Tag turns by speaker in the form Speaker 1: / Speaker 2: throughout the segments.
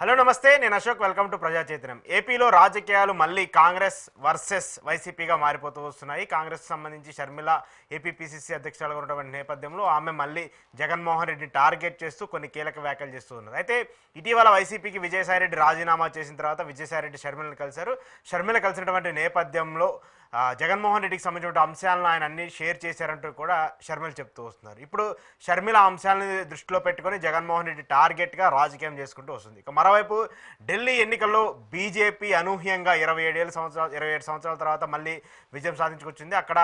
Speaker 1: Hello నమస్తే, నేను Ashok. Welcome to ప్రజా చైతన్యం. ఏపీలో రాజకీయాలు మళ్ళీ కాంగ్రెస్ వర్సెస్ వైసీపీగా మారిపోతూ వస్తున్నాయి. కాంగ్రెస్ సంబంధించి షర్మిల ఏపీపీసీసీ అధ్యక్షురాలుగా ఉన్నటువంటి నేపథ్యంలో ఆమె మళ్ళీ జగన్మోహన్ రెడ్డిని టార్గెట్ చేస్తూ కొన్ని కీలక వ్యాఖ్యలు చేస్తూ ఉన్నారు. అయితే ఇటీవల వైసీపీకి విజయసాయిరెడ్డి రాజీనామా చేసిన తర్వాత విజయసాయిరెడ్డి షర్మిలను కలిశారు. షర్మిల కలిసినటువంటి నేపథ్యంలో జగన్మోహన్ రెడ్డికి సంబంధించిన అంశాలను ఆయన అన్ని షేర్ చేశారంటూ కూడా షర్మిల చెప్తూ వస్తున్నారు. ఇప్పుడు షర్మిల అంశాలను దృష్టిలో పెట్టుకొని జగన్మోహన్ రెడ్డి టార్గెట్గా రాజకీయం చేసుకుంటూ వస్తుంది. ఇక మరోవైపు ఢిల్లీ ఎన్నికల్లో బీజేపీ అనూహ్యంగా 27 సంవత్సరాల తర్వాత మళ్ళీ విజయం సాధించుకొచ్చింది. అక్కడ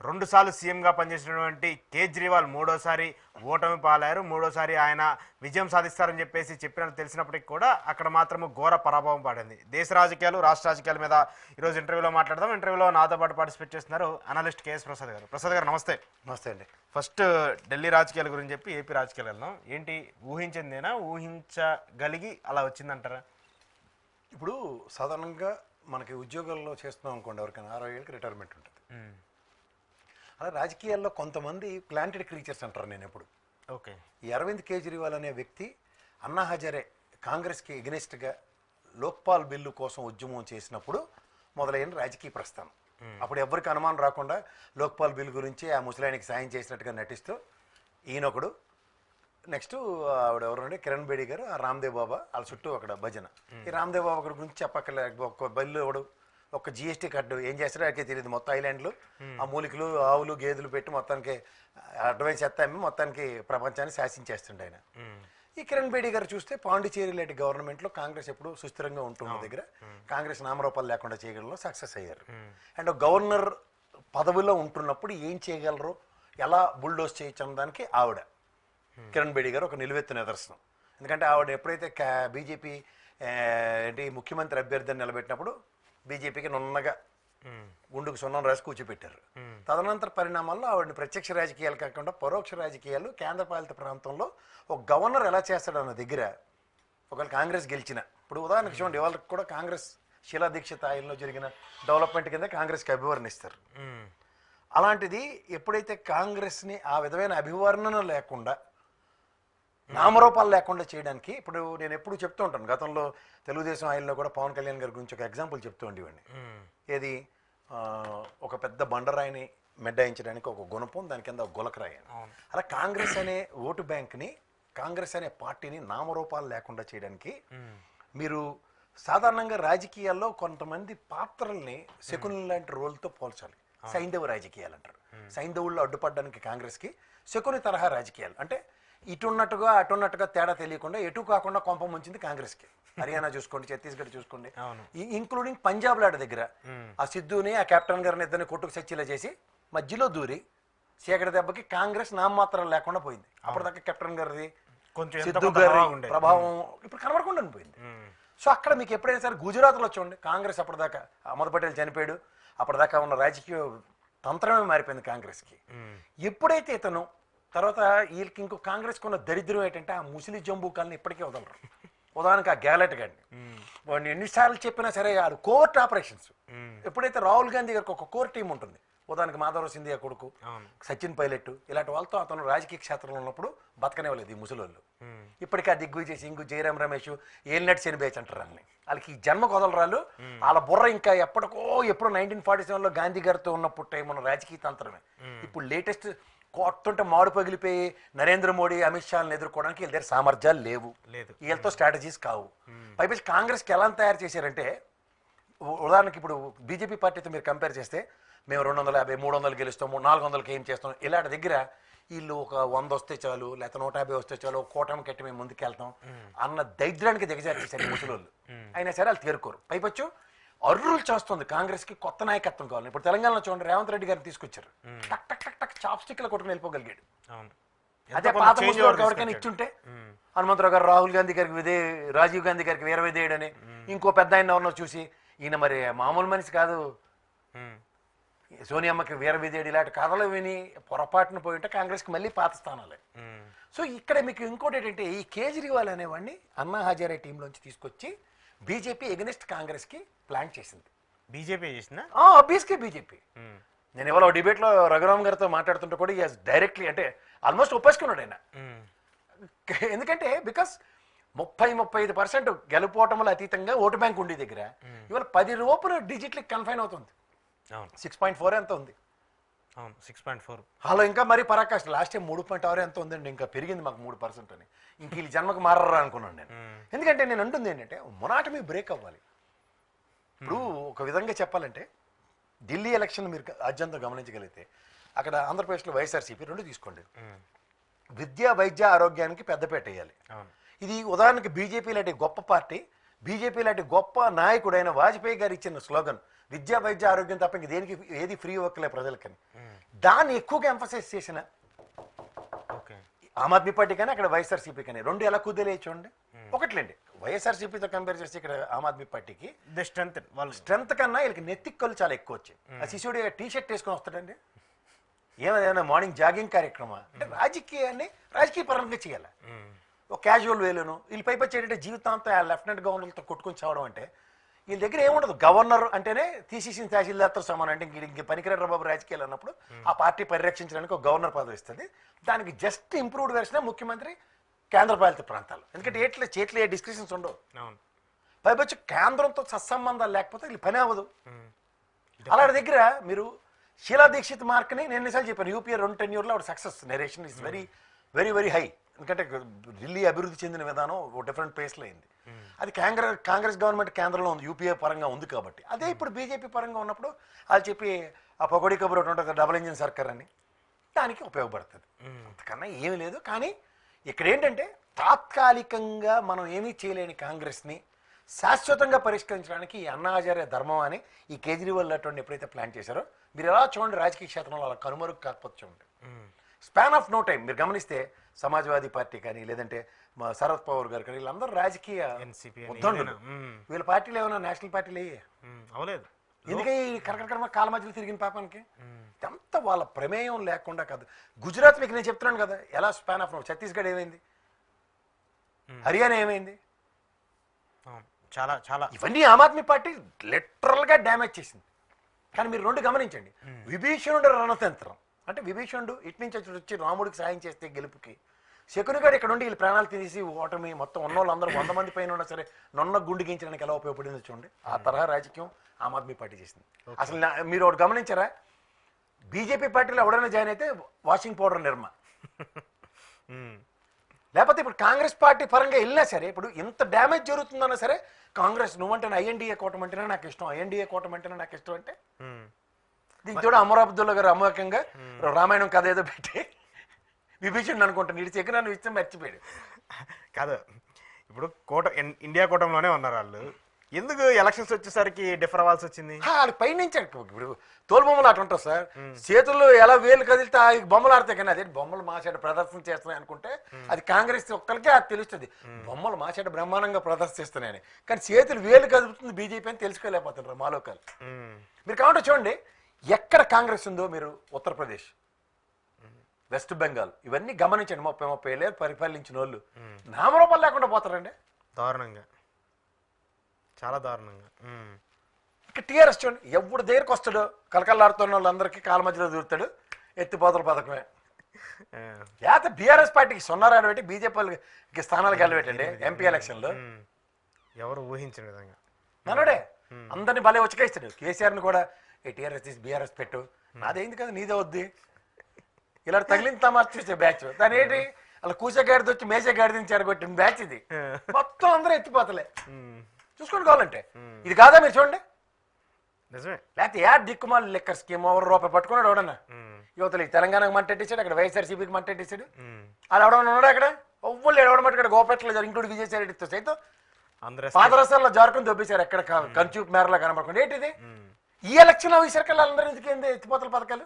Speaker 1: 2 సార్లు సీఎంగా పనిచేసినటువంటి కేజ్రీవాల్ మూడోసారి ఓటమి పాలారు. మూడోసారి ఆయన విజయం సాధిస్తారని చెప్పినట్టు తెలిసినప్పటికీ కూడా అక్కడ మాత్రం ఘోర పరాభవం పడింది. దేశ రాజకీయాలు, రాష్ట్ర రాజకీయాల మీద ఈరోజు ఇంటర్వ్యూలో మాట్లాడదాం. ఇంటర్వ్యూలో నాతో పాటు పార్టిసిపేట్ చేస్తున్నారు అనలిస్ట్ కేఎస్ ప్రసాద్ గారు. ప్రసాద్ గారు నమస్తే.
Speaker 2: నమస్తే అండి.
Speaker 1: ఫస్ట్ ఢిల్లీ రాజకీయాల గురించి చెప్పి ఏపీ రాజకీయాలు వెళ్దాం. ఏంటి ఊహించిందేనా, ఊహించగలిగి అలా వచ్చిందంటారా?
Speaker 2: ఇప్పుడు సాధారణంగా మనకి ఉద్యోగాల్లో చేస్తున్నాం అనుకోండి, ఎవరికైనా 60 ఏళ్ళకి రిటైర్మెంట్ ఉంటుంది. అలా రాజకీయాల్లో కొంతమంది ప్లాంటెడ్ క్రీచర్స్ అంటారు. నేను ఎప్పుడు
Speaker 1: ఓకే,
Speaker 2: ఈ అరవింద్ కేజ్రీవాల్ అనే వ్యక్తి అన్నా హజారే కాంగ్రెస్కి ఎగ్నెస్ట్గా లోక్పాల్ బిల్లు కోసం ఉద్యమం చేసినప్పుడు మొదలైన రాజకీయ ప్రస్థానం. అప్పుడు ఎవరికి అనుమానం రాకుండా లోక్పాల్ బిల్ గురించి ఆ ముసలాయనికి సాయం చేసినట్టుగా నటిస్తూ ఈయనొకడు, నెక్స్ట్ ఆవిడ ఎవరు కిరణ్ బేడి గారు, ఆ రామ్దేవ్ బాబా వాళ్ళ చుట్టూ అక్కడ భజన. ఈ రామ్దేవ్ బాబా ఒకటి గురించి చెప్పక్కర్లే, ఒక్క బిల్లు ఎవడు ఒక్క జిఎస్టీ కట్టు ఏం చేస్తారో అడిగే తెలియదు. మొత్తం ఐలాండ్లు ఆ మూలికలు ఆవులు గేదెలు పెట్టి మొత్తానికి అడ్వాన్స్ ఎత్తామి మొత్తానికి ప్రపంచాన్ని శాసించేస్తుండే ఆయన. ఈ కిరణ్ బేడి గారు చూస్తే పాండిచేరి లాంటి గవర్నమెంట్లో కాంగ్రెస్ ఎప్పుడు సుస్థిరంగా ఉంటున్న దగ్గర కాంగ్రెస్ నామరూపాలు లేకుండా చేయగలలో సక్సెస్ అయ్యారు. అండ్ గవర్నర్ పదవిలో ఉంటున్నప్పుడు ఏం చేయగలరు, ఎలా బుల్డోస్ చేయొచ్చు అన్నదానికి ఆవిడ కిరణ్ బేడి గారు ఒక నిలువెత్తు నిదర్శనం. ఎందుకంటే ఆవిడ ఎప్పుడైతే బీజేపీ ముఖ్యమంత్రి అభ్యర్థిని నిలబెట్టినప్పుడు బీజేపీకి నున్నగా గుండుకు సున్నం రాసి కూర్చోపెట్టారు. తదనంతర పరిణామాల్లో ఆవిడని ప్రత్యక్ష రాజకీయాలు కాకుండా పరోక్ష రాజకీయాలు కేంద్రపాలిత ప్రాంతంలో ఒక గవర్నర్ ఎలా చేస్తాడు అన్న దగ్గర ఒకవేళ కాంగ్రెస్ గెలిచిన, ఇప్పుడు ఉదాహరణకు చూడండి, వాళ్ళకి కూడా కాంగ్రెస్ శీలా దీక్షిత్ ఆయనలో జరిగిన డెవలప్మెంట్ కింద కాంగ్రెస్కి అభివర్ణిస్తారు. అలాంటిది ఎప్పుడైతే కాంగ్రెస్ని ఆ విధమైన అభివర్ణన లేకుండా నామరూపాలు లేకుండా చేయడానికి, ఇప్పుడు నేను ఎప్పుడు చెప్తూ ఉంటాను, గతంలో తెలుగుదేశం ఆయనలో కూడా పవన్ కళ్యాణ్ గారి గురించి ఒక ఎగ్జాంపుల్ చెప్తూ ఉండేవాడిని. ఏది ఒక పెద్ద బండరాయిని మెడ్డాయించడానికి ఒక గుణపం, దాని కింద ఒక గులకరాయి. అలా కాంగ్రెస్ అనే ఓటు బ్యాంక్ని, కాంగ్రెస్ అనే పార్టీని నామరూపాలు లేకుండా చేయడానికి మీరు సాధారణంగా రాజకీయాల్లో కొంతమంది పాత్రల్ని శకునుల లాంటి రోల్తో పోల్చాలి. సైంధవ రాజకీయాలు అంటారు. సైంధవుల్లో అడ్డుపడడానికి కాంగ్రెస్కి శకుని తరహా రాజకీయాలు అంటే ఇటున్నట్టుగా అటున్నట్టుగా తేడా తెలియకుండా ఎటు కాకుండా కొంప ముంచింది కాంగ్రెస్కి. హర్యానా చూసుకోండి, ఛత్తీస్గఢ్ చూసుకోండి, ఇంక్లూడింగ్ పంజాబ్ లాంటి దగ్గర ఆ సిద్ధుని ఆ కెప్టెన్ గారిని ఇద్దరిని కొట్టుకు సచ్చిలా చేసి మధ్యలో దూరి చీకటి దెబ్బకి కాంగ్రెస్ నామమాత్రం లేకుండా పోయింది. అప్పటిదాకా కెప్టెన్ గారిది సిద్ధు గారి ప్రభావం ఇప్పుడు కనబడకుండా పోయింది. సో అక్కడ మీకు ఎప్పుడైనా సరే గుజరాత్లో చూడండి, కాంగ్రెస్ అప్పటిదాకా అహ్మద్ పటేల్ చనిపోయాడు, అప్పటిదాకా ఉన్న రాజకీయ తంత్రమే మారిపోయింది కాంగ్రెస్కి. ఎప్పుడైతే ఇతను తర్వాత వీళ్ళకి ఇంకో కాంగ్రెస్కి ఉన్న దరిద్రం ఏంటంటే ఆ ముసిలి జంబూకాలని ఇప్పటికే వదలరు. ఉదాహరణకు ఆ గ్యాలెట్ గారిని వాడిని ఎన్నిసార్లు చెప్పినా సరే ఆడు కోర్ట్ ఆపరేషన్స్. ఎప్పుడైతే రాహుల్ గాంధీ గారికి ఒక కోర్ టీం ఉంటుంది, ఉదాహరణకు మాధవరావు సింధియా కొడుకు, సచిన్ పైలట్, ఇలాంటి వాళ్ళతో అతను రాజకీయ క్షేత్రంలో ఉన్నప్పుడు బతకనేవాలేదు ఈ ముసలోళ్ళు. ఇప్పటికీ ఆ దిగ్విజయ్ సింగ్, జయరాం రమేష్, ఏలినట్ శనిబేచ్ అంటారు వాళ్ళని. వాళ్ళకి ఈ జన్మ కొదలరాలు, వాళ్ళ బుర్ర ఇంకా ఎప్పుడో 1947లో గాంధీ గారితో ఉన్నప్పుడు టైం ఉన్న రాజకీయ తంత్రమే. ఇప్పుడు లేటెస్ట్ కొట్టుంటే మాడు పగిలిపోయి నరేంద్ర మోడీ, అమిత్ షాలను ఎదుర్కోవడానికి వీళ్ళ దగ్గర సామర్థ్యాలు లేవు, వీళ్ళతో స్ట్రాటజీస్ కావు. పైపేసి కాంగ్రెస్కి ఎలా తయారు చేశారంటే, ఉదాహరణకి ఇప్పుడు బీజేపీ పార్టీతో మీరు కంపేర్ చేస్తే మేము 250, 300 గెలుస్తాము, 400కి ఏం చేస్తాం, ఇలాంటి దగ్గర వీళ్ళు ఒక 100 వస్తే చాలు, లేకపోతే 150 వస్తే చాలు, కూటమి కట్టి మేము ముందుకు వెళ్తాం అన్న దైద్రానికి దిగజారు చేశారు ముసలోళ్ళు. అయినా సరే వాళ్ళు తీరుకోరు. పైపచ్చు అర్రులు చేస్తుంది కాంగ్రెస్కి కొత్త నాయకత్వం కావాలి. ఇప్పుడు తెలంగాణలో చూడండి, రేవంత్ రెడ్డి గారిని తీసుకొచ్చారు, టక్ టక్ టక్ టక్ చాప్ స్టిక్లో కొట్టుకుని వెళ్ళిపోగలిగాడు. అదే పాత ముసలోళ్ళకి ఎవరికైనా ఇచ్చుంటే హనుమంతరావు గారు రాహుల్ గాంధీ గారికి రాజీవ్ గాంధీ గారికి వీరవిధేయుడని ఇంకో పెద్ద ఆయన ఎవరినో చూసి ఈయన మరి మామూలు మనిషి కాదు, సోనియమ్మకి వీరవిధేయుడు, ఇలాంటి కథలు విని పొరపాటున పోయి ఉంటే కాంగ్రెస్కి మళ్ళీ పాత స్థానాలే. సో ఇక్కడ మీకు ఇంకోటి ఏంటంటే, ఈ కేజ్రీవాల్ అనేవాడిని అన్నా హజారే టీంలోంచి తీసుకొచ్చి బీజేపీ ఎగనెస్ట్ కాంగ్రెస్కి ప్లాన్ చేసింది.
Speaker 1: బీజేపీ చేసిందా?
Speaker 2: ఆబ్వియస్గా బీజేపీ. నేను ఇవాళ డిబేట్లో రఘురామ్ గారితో మాట్లాడుతుంటే కూడా డైరెక్ట్లీ అంటే ఆల్మోస్ట్ ఒప్పేసుకున్నాడు ఆయన. ఎందుకంటే బికాస్ 35% గెలుపోవటంలో అతీతంగా ఓటు బ్యాంక్ ఉండే దగ్గర ఇవాళ 10 రూపాయలు డిజిట్లకి కన్ఫైన్ అవుతుంది.
Speaker 1: అవును
Speaker 2: 6.4 ఎంత ఉంది.
Speaker 1: అవును 6.4.
Speaker 2: అలా ఇంకా మరీ పరాకాష్ట. లాస్ట్ టైం 3.6 ఎంత ఉందండి, ఇంకా పెరిగింది మాకు 3% అని. ఇంక ఈ జన్మకు మారరా అనుకున్నాను నేను. ఎందుకంటే నేను అంటుంది ఏంటంటే మొనాటమీ బ్రేక్ అవ్వాలి. ఇప్పుడు ఒక విధంగా చెప్పాలంటే ఢిల్లీ ఎలక్షన్ మీరు అత్యంత గమనించగలిగితే అక్కడ ఆంధ్రప్రదేశ్లో వైఎస్ఆర్సీపీ 2 తీసుకోండి. విద్య వైద్య ఆరోగ్యానికి పెద్దపేట వేయాలి. ఇది ఉదాహరణకి బీజేపీ లాంటి గొప్ప పార్టీ, బీజేపీ లాంటి గొప్ప నాయకుడైన వాజ్పేయి గారు ఇచ్చిన స్లోగన్ విద్య వైద్య ఆరోగ్యం తప్ప ఇంక దేనికి ఏది ఫ్రీ ఇవ్వకలే ప్రజలకని. దాన్ని ఎక్కువగా ఎంఫసైజ్ చేసిన ఆమ్ ఆద్మీ పార్టీ కానీ అక్కడ వైఎస్ఆర్సీపీ కానీ 2 ఎలా కుదేలే చూడండి. ఒకట్లేండి వైఎస్ఆర్సీపీతో కంపేర్ చేస్తే ఇక్కడ ఆమ్ ఆద్మీ పార్టీకి స్ట్రెంత్ కన్నా వీళ్ళకి నెత్తిక్కలు చాలా ఎక్కువ వచ్చాయి. ఆ శిశువుడి టీ-షర్ట్ వేసుకొని వస్తాడండి, ఏమైనా మార్నింగ్ జాగింగ్ కార్యక్రమం అంటే రాజకీయాన్ని రాజకీయ పరంగా చేయాలి. ఒక క్యాజువల్ వేలోను వీళ్ళు పైపచ్చి ఏంటంటే జీవితాంతం లెఫ్టినెంట్ గవర్నర్లతో కొట్టుకొని చావడం అంటే వీళ్ళ దగ్గర ఏముండదు. గవర్నర్ అంటేనే తీసేసిన తహసీల్దార్తో సమానం. అంటే ఇంక పనికిరాడు బాబు రాజకీయాలు అన్నప్పుడు ఆ పార్టీ పరిరక్షించడానికి ఒక గవర్నర్ పదవి ఇస్తుంది. దానికి జస్ట్ ఇంప్రూవ్డ్ వెర్షన్ ముఖ్యమంత్రి కేంద్ర పాలిత ప్రాంతాలు. ఎందుకంటే చేతిలో ఏ డిస్కషన్స్ ఉండవు. పైపచ్చి కేంద్రంతో సత్సంబంధాలు లేకపోతే వీళ్ళు పని అవ్వదు. అలాంటి దగ్గర మీరు షీలా దీక్షిత్ మార్క్ని నేను ఎన్నిసార్లు చెప్పాను, యూపీఏ 2 టెన్యూర్లో ఆవిడ success narration is very very very high. ఎందుకంటే ఢిల్లీ అభివృద్ధి చెందిన విధానం ఒక డిఫరెంట్ ప్లేస్లో అయింది. అది కాంగ్రెస్ గవర్నమెంట్ కేంద్రంలో ఉంది, యూపీఏ పరంగా ఉంది కాబట్టి. అదే ఇప్పుడు బీజేపీ పరంగా ఉన్నప్పుడు వాళ్ళు చెప్పి ఆ పొగడి కబురు ఒకటి ఉంటుంది డబుల్ ఇంజిన్ సర్కార్ అని, దానికి ఉపయోగపడుతుంది. అంతకన్నా ఏమీ లేదు. కానీ ఇక్కడ ఏంటంటే తాత్కాలికంగా మనం ఏమీ చేయలేని కాంగ్రెస్ని శాశ్వతంగా పరిష్కరించడానికి ఈ అన్నా హజారే ధర్మం అని ఈ కేజ్రీవాల్ అటువంటి ఎప్పుడైతే ప్లాన్ చేశారో మీరు ఎలా చూడండి రాజకీయ క్షేత్రంలో అలా కనుమరుగు కాకపోతే చూడండి. స్పాన్ ఆఫ్ నో టైం మీరు గమనిస్తే సమాజ్వాదీ పార్టీ కానీ లేదంటే మా శరద్ పవార్ గారు కానీ వీళ్ళందరూ రాజకీయ ఉద్దండులు. వీళ్ళ పార్టీలు ఏమైనా నేషనల్ పార్టీలు
Speaker 1: అవలేదు.
Speaker 2: ఎందుకంటే ఈ కరకరకరమ కాల మధ్యలో తిరిగిన పాపానికి అంత వాళ్ళ ప్రమేయం లేకుండా కాదు. గుజరాత్ మీకు నేను చెప్తున్నాను కదా ఎలా స్పాన్ ఆఫ్ నో. ఛత్తీస్గఢ్ ఏమైంది, హర్యానా ఏమైంది,
Speaker 1: చాలా చాలా
Speaker 2: ఇవన్నీ ఆమ్ ఆద్మీ పార్టీ లిటరల్గా డ్యామేజ్ చేసింది. కానీ మీరు 2 గమనించండి. విభీషణుడు రణతంత్రం అంటే విభీషణుడు ఇటు నుంచి వచ్చి రాముడికి సాయం చేస్తే గెలుపుకి, శకునిగాడు ఇక్కడ ఉండి వీళ్ళు ప్రాణాలు తీసి ఓటమి మొత్తం ఉన్న వాళ్ళందరూ 100 మంది పైన ఉన్నా సరే నొన్న గుండు గీయించడానికి ఎలా ఉపయోగపడిందో చూడండి. ఆ తరహా రాజకీయం ఆమ్ ఆద్మీ పార్టీ చేసింది. అసలు మీరు ఒకటి గమనించారా, బీజేపీ పార్టీలో ఎవడైనా జాయిన్ అయితే వాషింగ్ పౌడర్ నిర్మ, లేకపోతే ఇప్పుడు కాంగ్రెస్ పార్టీ పరంగా వెళ్ళినా సరే ఇప్పుడు ఇంత డ్యామేజ్ జరుగుతుందన్నా సరే కాంగ్రెస్ నువ్వంటే ఐఎన్డీఏ కూటమి అంటేనే నాకు ఇష్టం, ఐఎన్డీఏ కూటమి అంటేనే నాకు ఇష్టం అంటే దీనికి కూడా అమరాబుద్దుల్లా గారు అమోకంగా రామాయణం కథ ఏదో పెట్టి విభీషణ్ అనుకుంటాను ఇటు చెక్కు ఇష్టం మర్చిపోయాడు
Speaker 1: కాదు. ఇప్పుడు ఇండియా కూటమిలోనే ఉన్నారు వాళ్ళు, ఎందుకు ఎలక్షన్స్ వచ్చేసరికి డిఫర్ అవ్వాల్సి వచ్చింది?
Speaker 2: వాళ్ళకి పైనుంచి ఇప్పుడు తోలు బొమ్మలు అటు ఉంటారు సార్, చేతుల్లో ఎలా వేలు కదిలితే ఆ బొమ్మలు ఆడతాయి. కానీ అదే బొమ్మలు మాసాడు ప్రదర్శన చేస్తున్నాయి అనుకుంటే అది కాంగ్రెస్ ఒక్కరికే అది తెలుస్తుంది బొమ్మలు మాసాడు బ్రహ్మాండంగా ప్రదర్శిస్తున్నాయని. కానీ చేతులు వేలు కదులుతుంది బీజేపీ అని తెలుసుకోలేకపోతున్నారు మాలోకాలు. మీరు కావాలంటే చూడండి ఎక్కడ కాంగ్రెస్ ఉందో మీరు ఉత్తరప్రదేశ్, వెస్ట్ బెంగాల్ ఇవన్నీ గమనించండి. 30 ఏళ్ళు పరిపాలించిన వాళ్ళు నామరూపాలు లేకుండా పోతారండి
Speaker 1: దారుణంగా, చాలా దారుణంగా.
Speaker 2: ఇక టీఆర్ఎస్ చూడండి ఎవడు దగ్గరికి వస్తాడు కలకల్లాడుతున్న వాళ్ళందరికీ కాల మధ్యలో దూరుతాడు, ఎత్తిపోతల పథకమే. లేకపోతే బీఆర్ఎస్ పార్టీకి సున్నారాడు పెట్టి బీజేపీకి స్థానాలు గెలబెట్టండి ఎంపీ ఎలక్షన్లో.
Speaker 1: ఎవరు ఊహించిన విధంగా
Speaker 2: మనోడే అందరినీ భలే ఉచకేస్తాడు. కేసీఆర్ని కూడా ఏ టీఆర్ఎస్ తీసి బీఆర్ఎస్ పెట్టు, నాదేంది కదా నీదే వద్ది ఇలా తగిలిన తమాషా చూసే బ్యాచ్. దాని ఏంటి అలా కూసగాడిది వచ్చి మేసగాడిని చెరగొట్టిన బ్యాచ్ ఇది. మొత్తం అందరూ ఎత్తిపోతలే చూసుకోండి కావాలంటే. ఇది కాదా మీరు చూడండి.
Speaker 1: నిజమే.
Speaker 2: లేకపోతే ఏ దిక్కుమాలి లెక్కర్ స్కీమ్ ₹1 పట్టుకున్నాడు ఎవడన్నా యువతలకి తెలంగాణకు మంటెట్టేసాడు, అక్కడ వైఎస్ఆర్సీపీకి మంటెట్టేసాడు. అది ఎవడన్నా ఉన్నాడు అక్కడ ఒవ్వళ్ళు ఎడవడం మట్టుకు గోపెట్టలో ఇంక్లూడ్ విజయసాయి రెడ్డితో సైతం పాదరసాల్లో జారుకుని దొబ్బేశారు ఎక్కడ కంచూపు మేరలో కనపడకుండా. ఏంటిది ఈ ఎలక్షన్ అయ్యేసరికి అందరూ ఎందుకు ఎత్తిపోతల పథకాలు.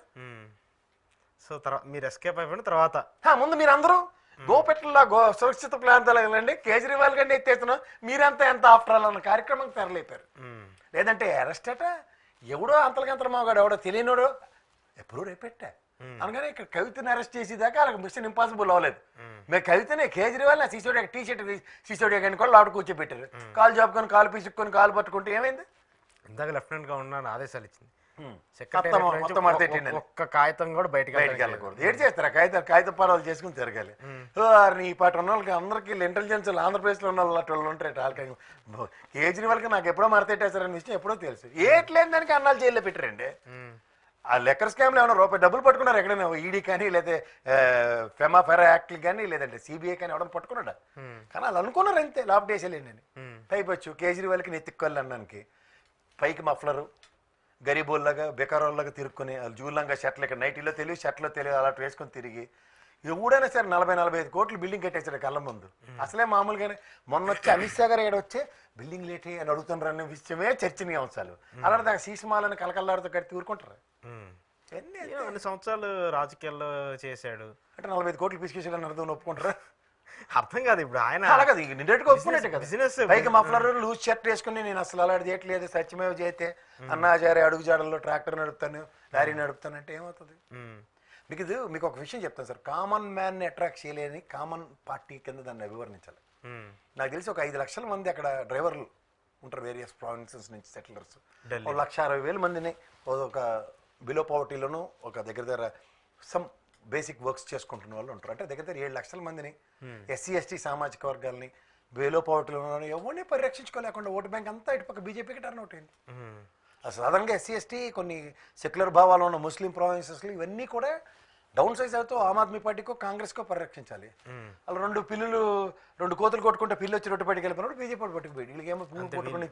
Speaker 1: సో మీరు ఎస్కేప్ అయిపోయిన తర్వాత
Speaker 2: ముందు మీరు అందరూ గోపెట్లలో సురక్షిత ప్రాంతాలు వెళ్ళండి, కేజ్రీవాల్ గారిని ఎత్తేస్తున్నాం మీరంతా ఎంత ఆఫ్టర్ అన్న కార్యక్రమం తెరలేపారు. లేదంటే అరెస్ట్ అట ఎవడో అంతలకంతల మాగాడు ఎవడో తెలియనోడు ఎప్పుడూ రేపెట్టా అనగానే ఇక్కడ కవితని అరెస్ట్ చేసేదాకా వాళ్ళకి మిషన్ ఇంపాసిబుల్ అవ్వలేదు. మేము కవితనే కేజ్రీవాల్ సిసోడియా టీ-షర్ట్ సిసోడియా కానీ కూడా లోపల కూర్చోబెట్టారు. కాలు జాపుకొని కాలు పీసుకొని కాలు పట్టుకుంటే ఏమైంది.
Speaker 1: ఇందాక లెఫ్టినెంట్గా ఉన్నాను ఆదేశాలు ఇచ్చింది సెక్రటేరియట్
Speaker 2: మొత్తం మడతెట్టిండని.
Speaker 1: ఒక్క కాగితం కూడా బయటకు
Speaker 2: బయటికి వెళ్ళకూడదు. ఏడు చేస్తారు కాగిత పరాలు చేసుకుని తిరగాలి. ఈ పాట ఉన్న వాళ్ళకి అందరికీ ఇంటెలిజెన్స్ ఆంధ్రప్రదేశ్లో ఉన్న వాళ్ళు ఉంటారు. వాళ్ళకి కేజ్రీవాల్కి నాకు ఎప్పుడో మడతెట్టేస్తారని విషయం ఎప్పుడో తెలుసు. ఏట్లేని దానికి అన్నాలు జైల్లో పెట్టారండి. ఆ లెక్కర్ స్కామ్లో ఏమైనా రూపాయి డబ్బులు పట్టుకున్నారు ఎక్కడైనా? ఈడీ కానీ లేదా ఫెరా యాక్ట్లు కానీ లేదంటే సిబిఐ కానీ ఎవడన్నా పట్టుకున్నాడా? కానీ వాళ్ళు అనుకున్నారు అంతే, లాప్ డేసేలేండి అని. పైపచ్చు కేజ్రీవాల్కి నెత్తిక్కోవాలి అన్నానికి పైకి మఫ్లరు గరీబోల్లాగా బెకారోల్లాగా తిరుక్కుని వాళ్ళు జూలంగా షర్ట్లు ఇక్కడ నైటీలో తెలియదు షర్ట్లో తెలియదు అలా వేసుకొని తిరిగి ఎవడైనా సరే 40-45 కోట్లు బిల్డింగ్ కట్టేశాడు కళ్ళ ముందు. అసలే మామూలుగానే మొన్న వచ్చి అమిత్ షా గారు ఏడొచ్చే బిల్డింగ్ లేటే అని అడుగుతున్నారు అనే విషయమే చర్చనీయాంశాలు. అలాంటి దాకా సీసమాలని కలకల్లాడుతూ కట్టి ఊరుకుంటారు.
Speaker 1: అన్ని సంవత్సరాలు రాజకీయాల్లో చేశాడు
Speaker 2: అంటే 45 కోట్లు పిసికేసాడని అర్థం ఒప్పుకుంటారా?
Speaker 1: అర్థం కాదు ఇప్పుడు ఆయన
Speaker 2: అలా కదా నిన్నట్టుగా ఒప్పుకున్నట్టే కదా.
Speaker 1: బిజినెస్
Speaker 2: పైకి మఫ్లర్ లూజ్ షర్ట్ వేసుకుని నేను అసలు అలాంటి చేయట్లేదు సత్యమేవ చేస్తే అన్నాచారి అడుగుజాడల్లో ట్రాక్టర్ నడుపుతాను లారీ నడుపుతాను అంటే ఏమవుతుంది? మీకు ఒక విషయం చెప్తాను సార్. కామన్ మ్యాన్ని అట్రాక్ట్ చేయలేని కామన్ పార్టీ కింద దాన్ని అభివర్ణించాలి. నాకు తెలిసి ఒక 5 లక్షల మంది అక్కడ డ్రైవర్లు ఉంటారు వేరియస్ ప్రావిన్సెస్ నుంచి సెటిలర్స్. 1,60,000 మందిని ఒక బిలో పవర్టీలోనూ ఒక దగ్గర సమ్ బేసిక్ వర్క్స్ చేసుకుంటున్న వాళ్ళు ఉంటారు. అంటే దగ్గర 7 లక్షల మందిని ఎస్సీ ఎస్టీ సామాజిక వర్గాల్ని బిలో పవర్టీలో ఎవరిని పరిరక్షించుకోలేకుండా ఓటు బ్యాంక్ అంతా ఇటుపక్క బీజేపీకి టర్న్ అవుట్ అయింది. అసలు సాధారణంగా ఎస్సీ ఎస్టీ కొన్ని సెక్యులర్ భావాలు ఉన్న ముస్లిం ప్రావిన్సెస్లు ఇవన్నీ కూడా డౌన్ సైజ్ అవుతూ ఆమ్ ఆద్మీ పార్టీకో కాంగ్రెస్కో పరిరక్షించాలి. అలా 2 కోతులు కొట్టుకుంటే పిల్లి వచ్చి రొట్టె పట్టుకు వెళ్ళిపోయినప్పుడు బీజేపీ పట్టుకుపోయి వీళ్ళకేమో కొట్టుకుని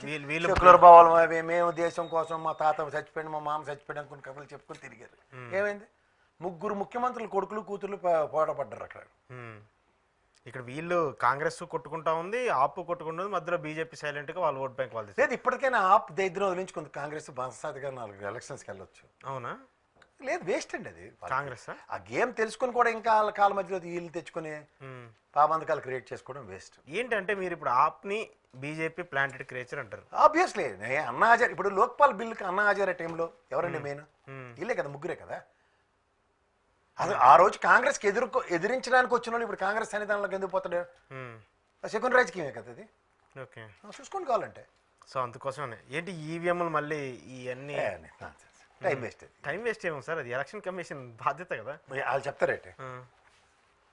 Speaker 2: సెక్యులర్ భావాలు మేము దేశం కోసం మా తాత చచ్చిపోయాడు మా మామ చచ్చిపోయాడు అనుకుని కబుర్లు చెప్పుకొని తిరిగారు. ఏమైంది? 3 ముఖ్యమంత్రులు కొడుకులు కూతుర్లు పోరాడపడ్డారు అక్కడ.
Speaker 1: ఇక్కడ వీళ్ళు కాంగ్రెస్ కొట్టుకుంటా ఉంది, ఆప్ కొట్టుకుంటుంది, మధ్యలో బీజేపీ సైలెంట్ గా వాళ్ళ ఓట్ బ్యాంక్ వాళ్ళు.
Speaker 2: లేదు ఇప్పటికైనా ఆప్ దరిద్రం వదిలించుకుంది. కాంగ్రెస్ బాసాదిగా 4 ఎలక్షన్స్కి వెళ్ళొచ్చు.
Speaker 1: అవునా?
Speaker 2: లేదు వేస్ట్ అండి అది.
Speaker 1: కాంగ్రెస్ ఆ
Speaker 2: గేమ్ తెలుసుకుని కూడా ఇంకా కాల మధ్యలో వీళ్ళు తెచ్చుకుని పాబంధకాలు క్రియేట్ చేసుకోవడం వేస్ట్.
Speaker 1: ఏంటంటే మీరు ఇప్పుడు ఆప్ ని బీజేపీ ప్లాంటెడ్ క్రియేచర్ అంటారు.
Speaker 2: ఆబ్వియస్లీ అన్నా హజారే ఇప్పుడు లోక్పాల్ బిల్లుకి అన్నా హజారే టైంలో ఎవరండి మెయిన్? వీళ్ళే కదా, ముగ్గురే కదా. అది ఆ రోజు కాంగ్రెస్ కి ఎదిరించడానికి వచ్చిన వాళ్ళు ఇప్పుడు కాంగ్రెస్ సన్నిధానంలోకి ఎందుకు పోతాడు? సెకండ్ రాజకీయమే కదా అది.
Speaker 1: ఓకే
Speaker 2: చూసుకొని కావాలంటే.
Speaker 1: సో అందుకోసమే ఏంటి ఈవీఎంలు మళ్ళీ ఇవన్నీ టైం వేస్ట్ ఏమో సార్, అది ఎలక్షన్ కమిషన్ బాధ్యత కదా.
Speaker 2: వాళ్ళు చెప్తారేంటి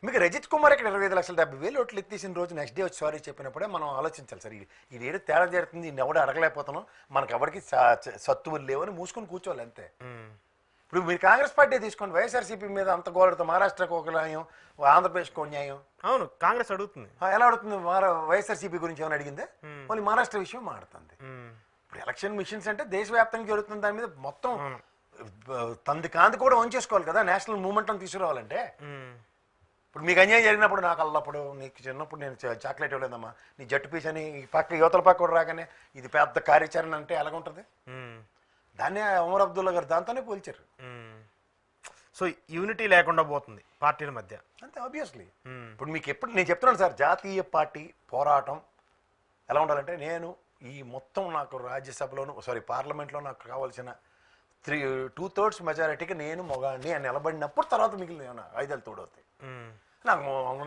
Speaker 2: మీకు రజిత్ కుమార్ ఇక్కడ 25,70,000 ఓట్లు ఎత్తేసిన రోజు నెక్స్ట్ డే వచ్చి సారీ చెప్పినప్పుడే మనం ఆలోచించాలి సార్. ఇది ఏదో తేడా జరుగుతుంది, ఇన్ని ఎవడో అడగలేకపోతున్నాం, మనకు ఎవరికి సత్తువులు లేవని మూసుకొని కూర్చోవాలి అంతే. ఇప్పుడు మీరు కాంగ్రెస్ పార్టీ తీసుకోండి, వైఎస్ఆర్సీపీ మీద అంత గోడతో మహారాష్ట్రకు ఒక న్యాయం, ఆంధ్రప్రదేశ్కి ఒక న్యాయం.
Speaker 1: అవును కాంగ్రెస్ అడుగుతుంది.
Speaker 2: ఎలా అడుగుతుంది? వైఎస్ఆర్సీపీ గురించి ఏమైనా అడిగిందే? మళ్ళీ మహారాష్ట్ర విషయం మాట్లాడుతుంది. ఇప్పుడు ఎలక్షన్ మిషన్స్ అంటే దేశవ్యాప్తంగా జరుగుతుంది, దాని మీద మొత్తం తంది కాంతి కూడా వంచేసుకోవాలి కదా నేషనల్ మూవ్మెంట్ అని తీసుకురావాలంటే. ఇప్పుడు మీకు అన్యాయం జరిగినప్పుడు నాకు అల్లప్పుడు నీకు చిన్నప్పుడు నేను చాక్లెట్ ఇవ్వలేదమ్మా నీ జట్టు పీస్ అని పక్క యువతల పక్క కూడా రాగానే ఇది పెద్ద కార్యాచరణ అంటే ఎలాగుంటుంది? దాన్నే ఉమర్ అబ్దుల్లా గారు దాంతోనే పోల్చారు.
Speaker 1: సో యూనిటీ లేకుండా పోతుంది పార్టీల మధ్య
Speaker 2: అంతే ఆబ్వియస్లీ. ఇప్పుడు మీకు ఎప్పుడు నేను చెప్తున్నాను సార్, జాతీయ పార్టీ పోరాటం ఎలా ఉండాలంటే నేను ఈ మొత్తం నాకు రాజ్యసభలోను పార్లమెంట్లో నాకు కావాల్సిన 2/3 మెజారిటీకి నేను మొగాడిని అని నిలబడినప్పుడు తర్వాత మిగిలిన ఆయుధాలు తోడవుతాయి. నాకు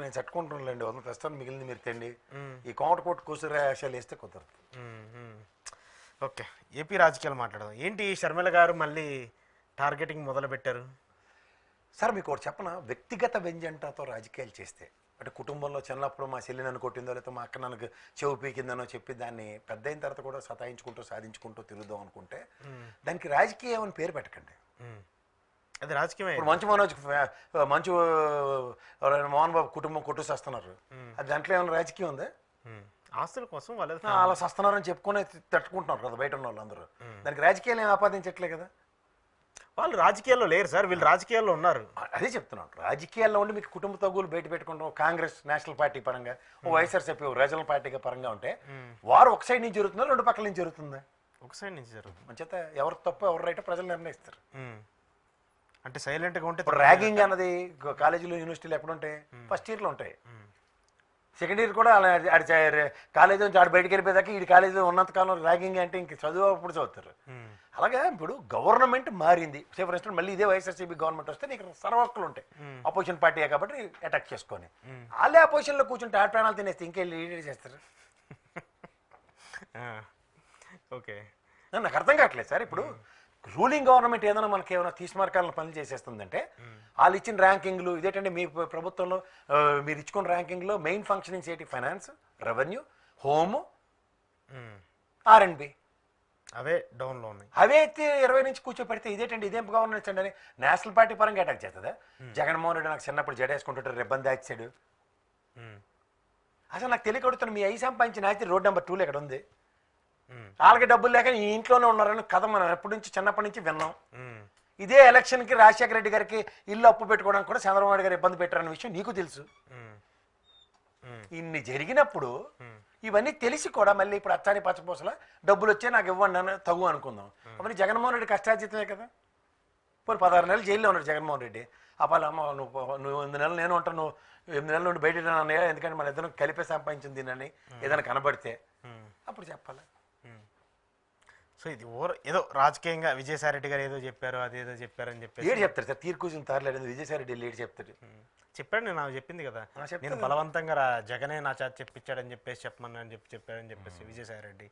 Speaker 2: నేను చట్టుకుంటున్నాండి 100 ప్రస్తుతం మిగిలింది మీరు తెండి ఈ కోమటకోట కూసురాశాలు వేస్తే కుదరదు.
Speaker 1: ఓకే ఏపీ రాజకీయాలు మాట్లాడదాం. ఏంటి షర్మిల గారు మళ్ళీ టార్గెటింగ్ మొదలు పెట్టారు
Speaker 2: సార్? మీకు ఒకటి చెప్పన, వ్యక్తిగత వెంజంటతో రాజకీయాలు చేస్తే అంటే కుటుంబంలో చిన్నప్పుడు మా చెల్లి నన్ను కొట్టిందో లేకపోతే మా అక్క నన్ను చెవు పీకిందనో చెప్పి దాన్ని పెద్ద అయిన తర్వాత కూడా సతాయించుకుంటూ సాధించుకుంటూ తిరుగుదాం అనుకుంటే దానికి రాజకీయం అని పేరు పెట్టకండి.
Speaker 1: అది రాజకీయమే.
Speaker 2: ఇప్పుడు మంచు మోహన్ బాబు కుటుంబం కొట్టుసేస్తున్నారు, అది దాంట్లో ఏమైనా రాజకీయం ఉందా?
Speaker 1: ఆస్తుల కోసం వాళ్ళు
Speaker 2: అలా సస్తున్నారని చెప్పుకునే తట్టుకుంటున్నారు కదా బయట ఉన్న వాళ్ళందరూ. దానికి రాజకీయాలు ఏమి ఆపాదించట్లే కదా.
Speaker 1: వాళ్ళు రాజకీయాల్లో లేరు సార్, వీళ్ళు రాజకీయాల్లో ఉన్నారు.
Speaker 2: అదే చెప్తున్నాను, రాజకీయాల్లో ఉండి మీకు కుటుంబ తగ్గులు బయట పెట్టుకుంటాం. కాంగ్రెస్ నేషనల్ పార్టీ పరంగా, వైఎస్ఆర్సీపీ రీజనల్ పార్టీగా పరంగా ఉంటే వారు ఒక సైడ్ నుంచి జరుగుతుందా 2 పక్కల నుంచి జరుగుతుందా?
Speaker 1: ఒక సైడ్ నుంచి జరుగుతుంది.
Speaker 2: మంచిత ఎవరు తప్పు ఎవరు రైట్ ప్రజలు నిర్ణయిస్తారు.
Speaker 1: అంటే సైలెంట్గా ఉంటే
Speaker 2: ర్యాగింగ్ అన్నది కాలేజీలో యూనివర్సిటీలో ఎప్పుడు ఉంటాయి? ఫస్ట్ ఇయర్లో ఉంటాయి. సెకండ్ ఇయర్ కూడా కాలేజీ నుంచి ఆడు బయటకు వెళ్ళిపోయేదాకా ఈ కాలేజీలో ఉన్నంతకాలం ర్యాగింగ్ అంటే ఇంక చదువు అప్పుడు చదువుతారు. అలాగే ఇప్పుడు గవర్నమెంట్ మారింది, ఫర్ ఇన్స్టెన్స్ మళ్ళీ ఇదే వైఎస్ఆర్సీపీ గవర్నమెంట్ వస్తే నీకు సర్వహక్కులు ఉంటాయి. అపోజిషన్ పార్టీ కాబట్టి అటాక్ చేసుకొని వాళ్ళే అపోజిషన్లో కూర్చుంటే ఆడ ప్రాణాలు తినేస్తే ఇంకెళ్ళి లీడర్ చేస్తారు.
Speaker 1: ఓకే
Speaker 2: నాకు అర్థం కావట్లేదు సార్. ఇప్పుడు రూలింగ్ గవర్నమెంట్ ఏదైనా మనకి ఏమైనా తీసుమార్కాలను పనులు చేసేస్తుందంటే వాళ్ళు ఇచ్చిన ర్యాంకింగ్లు ఇదేంటంటే మీ ప్రభుత్వంలో మీరు ఇచ్చుకున్న ర్యాంకింగ్లో మెయిన్ ఫంక్షనింగ్స్ ఏంటి? Finance, revenue, home, R&B.
Speaker 1: అవే డౌన్లో ఉన్నాయి.
Speaker 2: అవే అయితే 20 నుంచి కూర్చోపెడితే ఇదేంటండి ఇదేం గవర్నెన్స్ అండి అని నేషనల్ పార్టీ పరంగా అటాక్ చేస్తుందా? జగన్మోహన్ రెడ్డి నాకు చిన్నప్పుడు జడేసుకుంటుంటారు, రిబ్బన్ దాచాడు. అసలు నాకు తెలియకడుతున్నా మీ సంపాదించిన అయితే రోడ్ నెంబర్ 2లో ఎక్కడ ఉంది? వాళ్ళకి డబ్బులు లేక ఈ ఇంట్లోనే ఉన్నారని కథ మనం ఎప్పటి నుంచి చిన్నప్పటి నుంచి విన్నాం. ఇదే ఎలక్షన్కి రాజశేఖర రెడ్డి గారికి ఇల్లు అప్పు పెట్టుకోవడానికి కూడా చంద్రబాబు నాయుడు గారు ఇబ్బంది పెట్టారన్న విషయం నీకు తెలుసు. ఇన్ని జరిగినప్పుడు ఇవన్నీ తెలిసి కూడా మళ్ళీ ఇప్పుడు అచ్చాని పచ్చపోసల డబ్బులు వచ్చే నాకు ఇవ్వండి అని తగు అనుకుందాం. అవన్నీ జగన్మోహన్ రెడ్డి కష్టార్జితమే కదా. పోనీ 16 నెలలు జైల్లో ఉన్నాడు జగన్మోహన్ రెడ్డి. అప్పాలి అమ్మ నువ్వు 8 నెలలు నేను ఉంటాను, నువ్వు 8 నెలల నుండి బయట అన్నయ్య, ఎందుకంటే మన ఇద్దరం కలిపే సంపాదించింది దీనని ఏదైనా కనబడితే అప్పుడు చెప్పాలి.
Speaker 1: సో ఇది ఏదో రాజకీయంగా విజయసాయి రెడ్డి గారు ఏదో చెప్పారు, అదేదో చెప్పారని చెప్పేసి
Speaker 2: ఏడు చెప్తారు సార్, తీరు కూర్చుని తారలేదు విజయసాయి రెడ్డి లేడు చెప్తాడు.
Speaker 1: చెప్పాడు, నేను నాకు చెప్పింది కదా, నేను బలవంతంగా జగనే నా చేత చెప్పించాడని చెప్పేసి చెప్పమని చెప్పారని చెప్పేసి విజయసాయి రెడ్డి.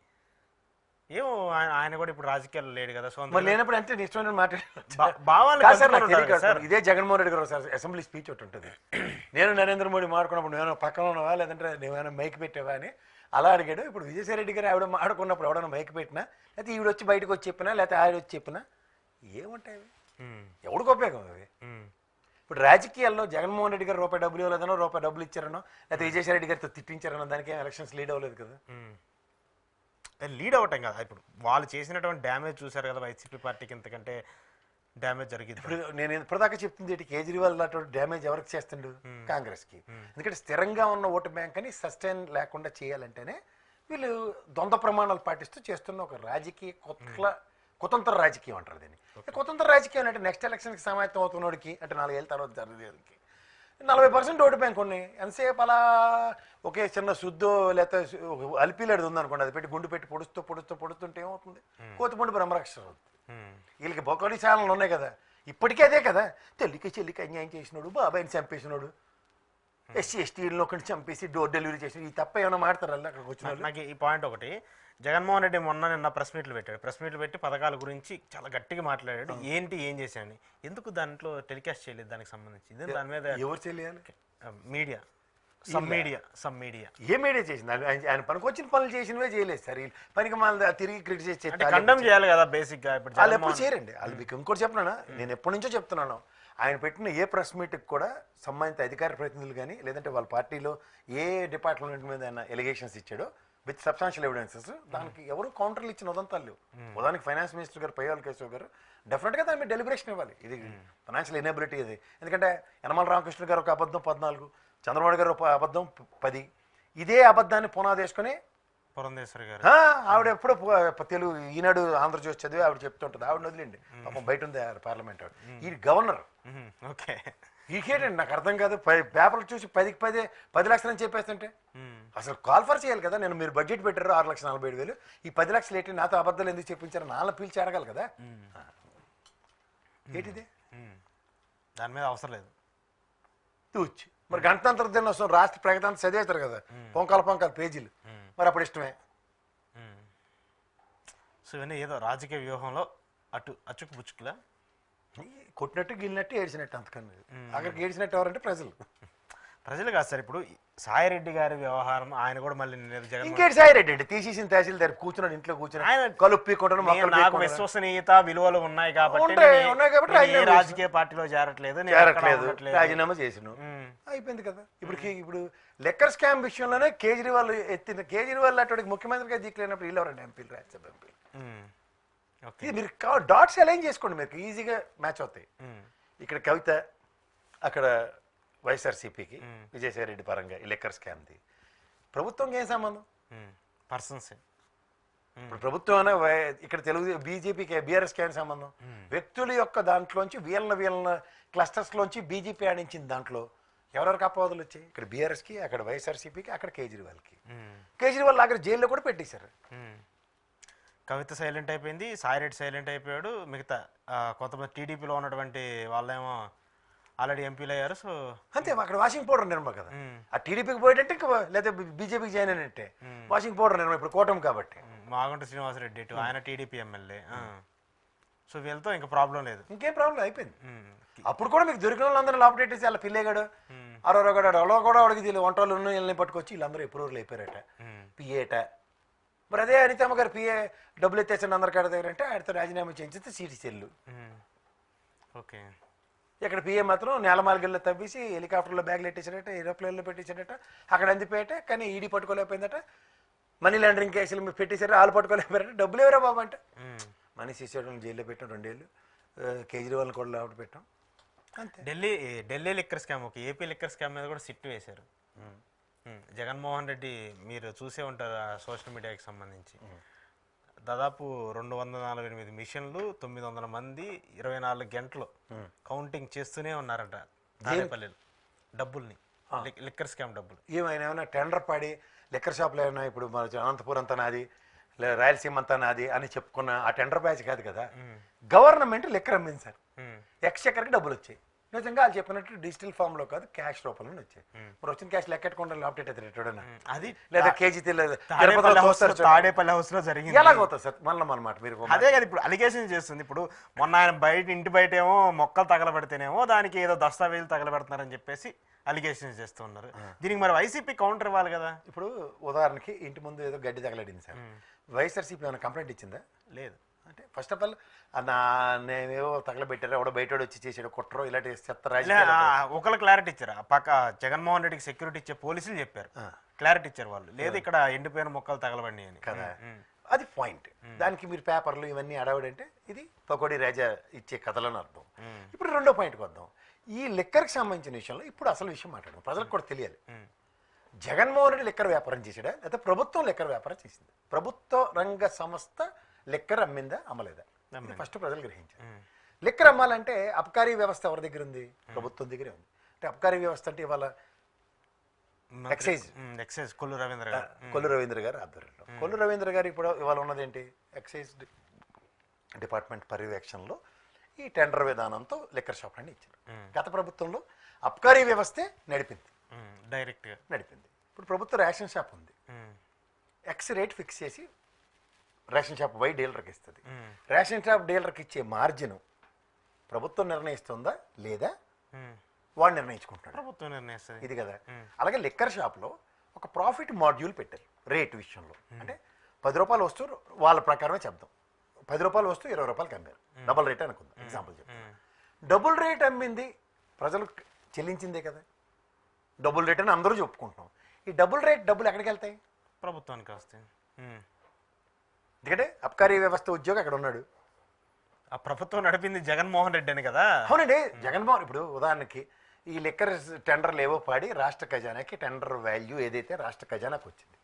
Speaker 1: ఏమో ఆయన కూడా ఇప్పుడు రాజకీయాల్లో లేడు కదా. సో
Speaker 2: లేనప్పుడు అంటే నిశ్చయం
Speaker 1: మాట్లాడారు.
Speaker 2: ఇదే జగన్మోహన్ రెడ్డి గారు సార్ అసెంబ్లీ స్పీచ్ ఒకటి ఉంటుంది, నేను నరేంద్ర మోడీ మాట్లాడుకున్నప్పుడు నేను పక్కన ఉన్నవా లేదంటే నువ్వేమైనా మైక్ పెట్టావా అని అలా అడిగాడు. ఇప్పుడు విజయసాయి రెడ్డి గారు ఆవిడ మాట్లాడుకున్నప్పుడు ఎవడన్నా మైక్ పెట్టినా, లేకపోతే ఈవిడ వచ్చి బయటకు వచ్చి చెప్పినా, లేకపోతే ఆవిడ వచ్చి చెప్పినా ఏముంటాయి అవి? ఎవడికి ఉపయోగం అవి? ఇప్పుడు రాజకీయాల్లో జగన్మోహన్ రెడ్డి గారు రూపాయి డబ్బులు ఇవ్వలేదనో, రూపాయి డబ్బులు ఇచ్చారనో, లేకపోతే విజయసాయి రెడ్డి గారితో తిట్టించారనో దానికి ఎలక్షన్స్ లీడ్ అవ్వలేదు కదా.
Speaker 1: లీడ్ అవ్వటం కదా, ఇప్పుడు వాళ్ళు చేసినటువంటి డ్యామేజ్ చూసారు కదా వైసీపీ పార్టీకి, ఇంతకంటే డ్యామేజ్ జరిగింది.
Speaker 2: ఇప్పుడు నేను ఇప్పటిదాకా చెప్తుంది ఏంటి, కేజ్రీవాల్ అటువంటి డ్యామేజ్ ఎవరికి చేస్తుండు? కాంగ్రెస్కి. ఎందుకంటే స్థిరంగా ఉన్న ఓటు బ్యాంక్ అని సస్టైన్ లేకుండా చేయాలంటేనే వీళ్ళు ద్వంద్వ ప్రమాణాలు పాటిస్తూ చేస్తున్న ఒక రాజకీయ కుతంత్ర రాజకీయం అంటారు దీన్ని. కుతంత్ర రాజకీయం అంటే నెక్స్ట్ ఎలక్షన్కి సమాయత్తం అవుతున్నోడికి అంటే 4 ఏళ్ళ తర్వాత జరిగేదికి 40% ఓటు బ్యాంక్ ఉన్నాయి. ఎంతసేపు అలా ఒకే చిన్న శుద్ధో లేకపోతే అల్పిలేడు ఉందనుకోండి, అది పెట్టి గుండు పెట్టి పొడుస్తుంటే ఏమవుతుంది? కోతిపండు బ్రహ్మరక్షణ అవుతుంది. వీళ్ళకి బొక్కడి ఛానళ్ళు ఉన్నాయి కదా, ఇప్పటికీ అదే కదా, చెల్లికి అన్యాయం చేసినాడు, బాబాయిని చంపేసినాడు, SC STలను ఒకటి చంపేసి డోర్ డెలివరీ చేసి ఈ తప్ప ఏమైనా మాడతారు అక్కడికి వచ్చిన.
Speaker 1: నాకు ఈ పాయింట్ ఒకటి, జగన్మోహన్ రెడ్డి నిన్న ప్రెస్ మీట్లు పెట్టాడు. ప్రెస్ మీట్లు పెట్టి పథకాల గురించి చాలా గట్టిగా మాట్లాడాడు. ఏం చేశాడని, ఎందుకు దాంట్లో టెలికాస్ట్ చేయలేదు దానికి సంబంధించి? దాని మీద
Speaker 2: ఎవరు తెలియాలి?
Speaker 1: మీడియా సమ్ మీడియా
Speaker 2: ఏ మీడియా చేసింది? ఆయన పనికొచ్చిన పనులు చేసినవే చేయలేదు సార్. పనికి మళ్ళీ తిరిగి క్రిటిసైజ్ చేసి
Speaker 1: కండెమ్ చేయాలి కదా బేసిక్ గా. ఇప్పుడు
Speaker 2: వాళ్ళు ఎప్పుడు చేయరండి. వాళ్ళు మీకు ఇంకోటి చెప్పినా, నేను ఎప్పటి నుంచో చెప్తున్నాను, ఆయన పెట్టిన ఏ ప్రెస్ మీట్కి కూడా సంబంధిత అధికార ప్రతినిధులు కానీ లేదంటే వాళ్ళ పార్టీలో ఏ డిపార్ట్మెంట్ మీద ఆయన ఎలిగేషన్స్ ఇచ్చాడో విత్ సబ్స్టాన్షియల్ ఎవిడెన్సెస్, దానికి ఎవరు కౌంటర్లు ఇచ్చిన ఉదంతాలు లేవు. ఉదాహరణకి ఫైనాన్స్ మినిస్టర్ గారు పయ్యాల కేశవ్ గారు డెఫినెట్గా దాని మీద డెలిబరేషన్ ఇవ్వాలి. ఇది ఫైనాన్షియల్ ఎనేబిలిటీ ఇది. ఎందుకంటే యనమల రామకృష్ణ గారు ఒక అబద్ధం 14, చంద్రబాబు గారు ఒక అబద్ధం 10, ఇదే అబద్ధాన్ని పునాది వేసుకుని
Speaker 1: పురంధేశ్వరి గారు
Speaker 2: ఆవిడ ఎప్పుడో తెలుగు ఈనాడు ఆంధ్రజ్యోతి చదివి ఆవిడ చెప్తుంటుంది. ఆవిడ వదిలేండి, పాపం బయట ఉంది పార్లమెంట్ ఆవిడ. ఈ గవర్నర్
Speaker 1: ఓకే
Speaker 2: ఈకేటండి నాకు అర్థం కాదు. పేపర్లు చూసి 10 లక్షలు అని చెప్పేస్తుంటే అసలు కాల్ఫర్ చేయాలి కదా. నేను మీరు బడ్జెట్ పెట్టారు 6,47,000, ఈ 10 లక్షలు ఏంటి, నాతో అబద్ధాలు ఎందుకు చెప్పించారు, నాన్న పిలిచి అడగాలి కదా. ఏంటిది?
Speaker 1: దాని మీద అవసరం లేదు
Speaker 2: తూచి. మరి గణతంత్ర దినోత్సవం రాష్ట్ర ప్రగతి చదివేస్తారు కదా, పొంకాల పేజీలు, మరి అప్పుడు ఇష్టమే.
Speaker 1: సో ఇవన్నీ ఏదో రాజకీయ వ్యూహంలో అచ్చుకు పుచ్చుకులా
Speaker 2: కొట్టినట్టు గిల్లినట్టు ఏడ్చినట్టు, అంతకన్నా అక్కడికి ఏడ్చినట్టు ఎవరంటే ప్రజలు
Speaker 1: కాదు సార్. ఇప్పుడు సాయిరెడ్డి గారి వ్యవహారం ఆయన కూడా మళ్ళీ
Speaker 2: ఇంకేటి సాయిరెడ్డి అంటే తీసేసిన తహసీల్దార్ కూర్చున్నాడు ఇంట్లో కూర్చుని ఆయన కలుప్పి
Speaker 1: నాకు విశ్వసనీయత విలువలు ఉన్నాయి కాబట్టి రాజకీయ పార్టీలో చేరట్లేదు,
Speaker 2: రాజీనామా చేసిన అయిపోయింది కదా. ఇప్పుడు లెక్కర్ స్కామ్ విషయంలోనే కేజ్రీవాల్ అటువంటి ముఖ్యమంత్రిగా దిక్కులేనప్పుడు వీళ్ళు ఎవరండి ఎంపీలు, రాజ్యసభ ఎంపీలు. మీరు డాట్స్ అలైన్ చేసుకోండి, మీకు ఈజీగా మ్యాచ్ అవుతాయి. ఇక్కడ కవిత, అక్కడ వైఎస్ఆర్సీపీకి విజయసాయి రెడ్డి పరంగా ఈ లెక్కర్ స్కామ్ది ప్రభుత్వంకి ఏం సంబంధం?
Speaker 1: పర్సన్స్
Speaker 2: ఇప్పుడు ప్రభుత్వం ఇక్కడ తెలుగు బీజేపీకి బీఆర్ఎస్కి ఏం సంబంధం? వ్యక్తుల యొక్క దాంట్లోంచి వీళ్ళ క్లస్టర్స్లోంచి బీజేపీ ఆడించిన దాంట్లో ఎవరెవరికి అపవాదులు వచ్చాయి? ఇక్కడ బీఆర్ఎస్కి, అక్కడ వైఎస్ఆర్సీపీకి, అక్కడ కేజ్రీవాల్కి. కేజ్రీవాల్ అక్కడ జైల్లో కూడా పెట్టేశారు.
Speaker 1: కవిత సైలెంట్ అయిపోయింది, సాయిరెడ్డి సైలెంట్ అయిపోయాడు, మిగతా కొంతమంది టీడీపీలో ఉన్నటువంటి వాళ్ళేమో ఆల్రెడీ ఎంపీలు అయ్యారు. సో
Speaker 2: అంతే, అక్కడ వాషింగ్ పౌడర్ నిర్మ కదా. ఆ టీడీపీకి పోయేటంటే లేదా బీజేపీకి జాయిన్ అయినట్టే వాషింగ్ పౌడర్ నిర్మ ఇప్పుడు కూటమి కాబట్టి.
Speaker 1: మాగుంట శ్రీనివాసరెడ్డి ఆయన టీడీపీ ఎమ్మెల్యే. సో వీళ్ళతో ఇంకా ప్రాబ్లం లేదు.
Speaker 2: ఇంకేం ప్రాబ్లం అయిపోయింది. అప్పుడు కూడా మీకు దొరికిన వాళ్ళందరూ లోపలెట్టేసి వాళ్ళ పిల్లేగాడు అరవరగాడు అడలో కూడా అడిగి వీళ్ళు వంటలు ఉన్న వీళ్ళని పట్టుకొచ్చి వీళ్ళందరూ ఎప్పుడు అయిపోయారట పిఏట. మరి అదే అనితమ్మ గారు పిఏ డబ్బులు ఎత్తేసండి అందరి కాడ దగ్గర అంటే ఆయనతో రాజీనామా చేయించితే సీటీ సెల్లు.
Speaker 1: ఓకే.
Speaker 2: ఇక్కడ పిఏ మాత్రం నేలమాలిగల్లో తవ్వేసి హెలికాప్టర్లో బ్యాగులు పెట్టేసాడట, ఏరోప్లేన్లో పెట్టేసాడట, అక్కడ అందిపోయాట. కానీ ఈడీ పట్టుకోలేకపోయిందట. మనీ లాండరింగ్ కేసులు మీరు పెట్టేశారు, వాళ్ళు పట్టుకోలేకపోయారట. డబ్బులు ఎవరా బాబు అంటే మనీ సిసోడిని జైల్లో పెట్టాం 2 ఏళ్ళు, కేజ్రీవాల్ని కూడా లోపల పెట్టాం అంతే.
Speaker 1: ఢిల్లీ లిక్కర్ స్కామ్, ఒక ఏపీ లిక్కర్ స్కామ్ మీద కూడా సిట్ వేశారు. జగన్మోహన్ రెడ్డి మీరు చూసే ఉంటారు సోషల్ మీడియాకి సంబంధించి. దాదాపు 248 మిషన్లు, 900 మంది 24 గంటలు కౌంటింగ్ చేస్తూనే ఉన్నారట తాడేపల్లిలో డబ్బుల్ని, లిక్కర్ స్కామ్ డబ్బులు.
Speaker 2: ఏమైనా టెండర్ పాడి లిక్కర్ షాప్లో ఏమైనా ఇప్పుడు మన అనంతపురం అంతా నాది, రాయలసీమ అంతా నాది అని చెప్పుకున్న ఆ టెండర్ బ్యాచ్ కాదు కదా. గవర్నమెంట్ లిక్కర్ అమ్మింది సార్, ఎక్స్చెక్కర్కి డబ్బులు వచ్చాయి. నిజంగా వాళ్ళు చెప్పినట్టు డిజిటల్ ఫామ్ లో కాదు, క్యాష్ రూపంలో వచ్చాయి. మరి వచ్చిన క్యాష్ లెక్కెట్టుకుంటే లాప్టేట్ అవుతుంది. అది లేదా కేజీ
Speaker 1: తాడేపల్లి హౌస్ లో జరిగింది.
Speaker 2: ఎలాగవుతుంది సార్ మనమాట మీరు
Speaker 1: అదే కదా ఇప్పుడు అలిగేషన్ చేస్తుంది. ఇప్పుడు మొన్న ఆయన ఇంటి బయట ఏమో మొక్కలు తగలబెడితేనేమో దానికి ఏదో దస్తావేజులు తగలబెడుతున్నారని చెప్పేసి అలిగేషన్ చేస్తూ ఉన్నారు. దీనికి మరి వైసీపీ కౌంటర్ ఇవ్వాలి కదా.
Speaker 2: ఇప్పుడు ఉదాహరణకి ఇంటి ముందు ఏదో గడ్డి తగలడింది సార్, వైఎస్ఆర్సీపీ ఏమైనా కంప్లైంట్ ఇచ్చిందా?
Speaker 1: లేదు. అంటే
Speaker 2: ఫస్ట్ ఆఫ్ ఆల్ నేనేవో తగలబెట్టారో ఎవడో బయట వచ్చి చేసాడు కుట్రో ఇలాంటి చెత్త
Speaker 1: ఒకళ్ళు క్లారిటీ ఇచ్చారు. పక్క జగన్మోహన్ రెడ్డికి సెక్యూరిటీ ఇచ్చే పోలీసులు చెప్పారు, క్లారిటీ ఇచ్చారు వాళ్ళు. లేదు ఇక్కడ ఎండిపోయిన మొక్కలు తగలబడి అని కదా.
Speaker 2: అది పాయింట్. దానికి మీరు పేపర్లు ఇవన్నీ అడవడంటే ఇది పకోడీ రాజా ఇచ్చే కథలని అర్థం. ఇప్పుడు రెండో పాయింట్కి వద్దాం. ఈ లిక్కర్కి సంబంధించిన విషయంలో ఇప్పుడు అసలు విషయం మాట్లాడడం ప్రజలకు కూడా తెలియాలి. జగన్మోహన్ రెడ్డి లిక్కర్ వ్యాపారం చేసాడా లేదా ప్రభుత్వం లిక్కర్ వ్యాపారం చేసింది? ప్రభుత్వ రంగ సంస్థ లిక్కర్ అమ్మిందా అమ్మలేదా? ఫస్ట్ ప్రజలు గ్రహించారు. లిక్కర్ అమ్మాలంటే అబ్కారీ వ్యవస్థ ఎవరి దగ్గర ఉంది? ప్రభుత్వం దగ్గరే ఉంది. అంటే అబ్కారీ వ్యవస్థ అంటే ఇవాళ ఎక్సైజ్ కొల్లు రవీంద్ర గారు ఆధ్వర్యంలో. కొల్లు రవీంద్ర గారు ఇప్పుడు ఇవాళ ఉన్నదేంటి? ఎక్సైజ్ డిపార్ట్మెంట్ పర్యవేక్షణలో ఈ టెండర్ విధానంతో లిక్కర్ షాప్లన్నీ ఇచ్చారు. గత ప్రభుత్వంలో అబ్కారీ వ్యవస్థే నడిపింది,
Speaker 1: డైరెక్ట్గా నడిపింది.
Speaker 2: ఇప్పుడు ప్రభుత్వ రేషన్ షాప్ ఉంది, ఎక్స్ రేట్ ఫిక్స్ చేసి రేషన్ షాప్ వై డీలర్కి ఇస్తుంది. రేషన్ షాప్ డీలర్కి ఇచ్చే మార్జిన్ ప్రభుత్వం నిర్ణయిస్తుందా లేదా వాడు నిర్ణయించుకుంటాడు?
Speaker 1: ప్రభుత్వం నిర్ణయిస్తుంది.
Speaker 2: ఇది కదా. అలాగే లిక్కర్ షాప్లో ఒక ప్రాఫిట్ మాడ్యూల్ పెట్టారు రేట్ విషయంలో. అంటే 10 రూపాయలు వస్తువు వాళ్ళ ప్రకారమే చెప్దాం, 10 రూపాయలు వస్తువు 20 రూపాయలకి అమ్మారు, డబుల్ రేట్ అనుకుందాం, ఎగ్జాంపుల్ చెప్తాను. డబుల్ రేట్ అమ్మింది ప్రజలు చెల్లించిందే కదా, డబుల్ రేట్ అని అందరూ చెప్పుకుంటున్నాం. ఈ డబుల్ రేట్ డబ్బులు ఎక్కడికి వెళ్తాయి?
Speaker 1: ప్రభుత్వానికి వస్తాయి.
Speaker 2: ఎందుకంటే అబ్కారీ వ్యవస్థ ఉద్యోగి అక్కడ ఉన్నాడు.
Speaker 1: ఆ ప్రభుత్వం నడిపింది జగన్మోహన్ రెడ్డి అని కదా.
Speaker 2: అవునండి, జగన్మోహన్. ఇప్పుడు ఉదాహరణకి ఈ లిక్కర్ టెండర్లు ఏవో పాడి రాష్ట్ర ఖజానాకి టెండర్ వాల్యూ ఏదైతే రాష్ట్ర ఖజానాకి వచ్చింది,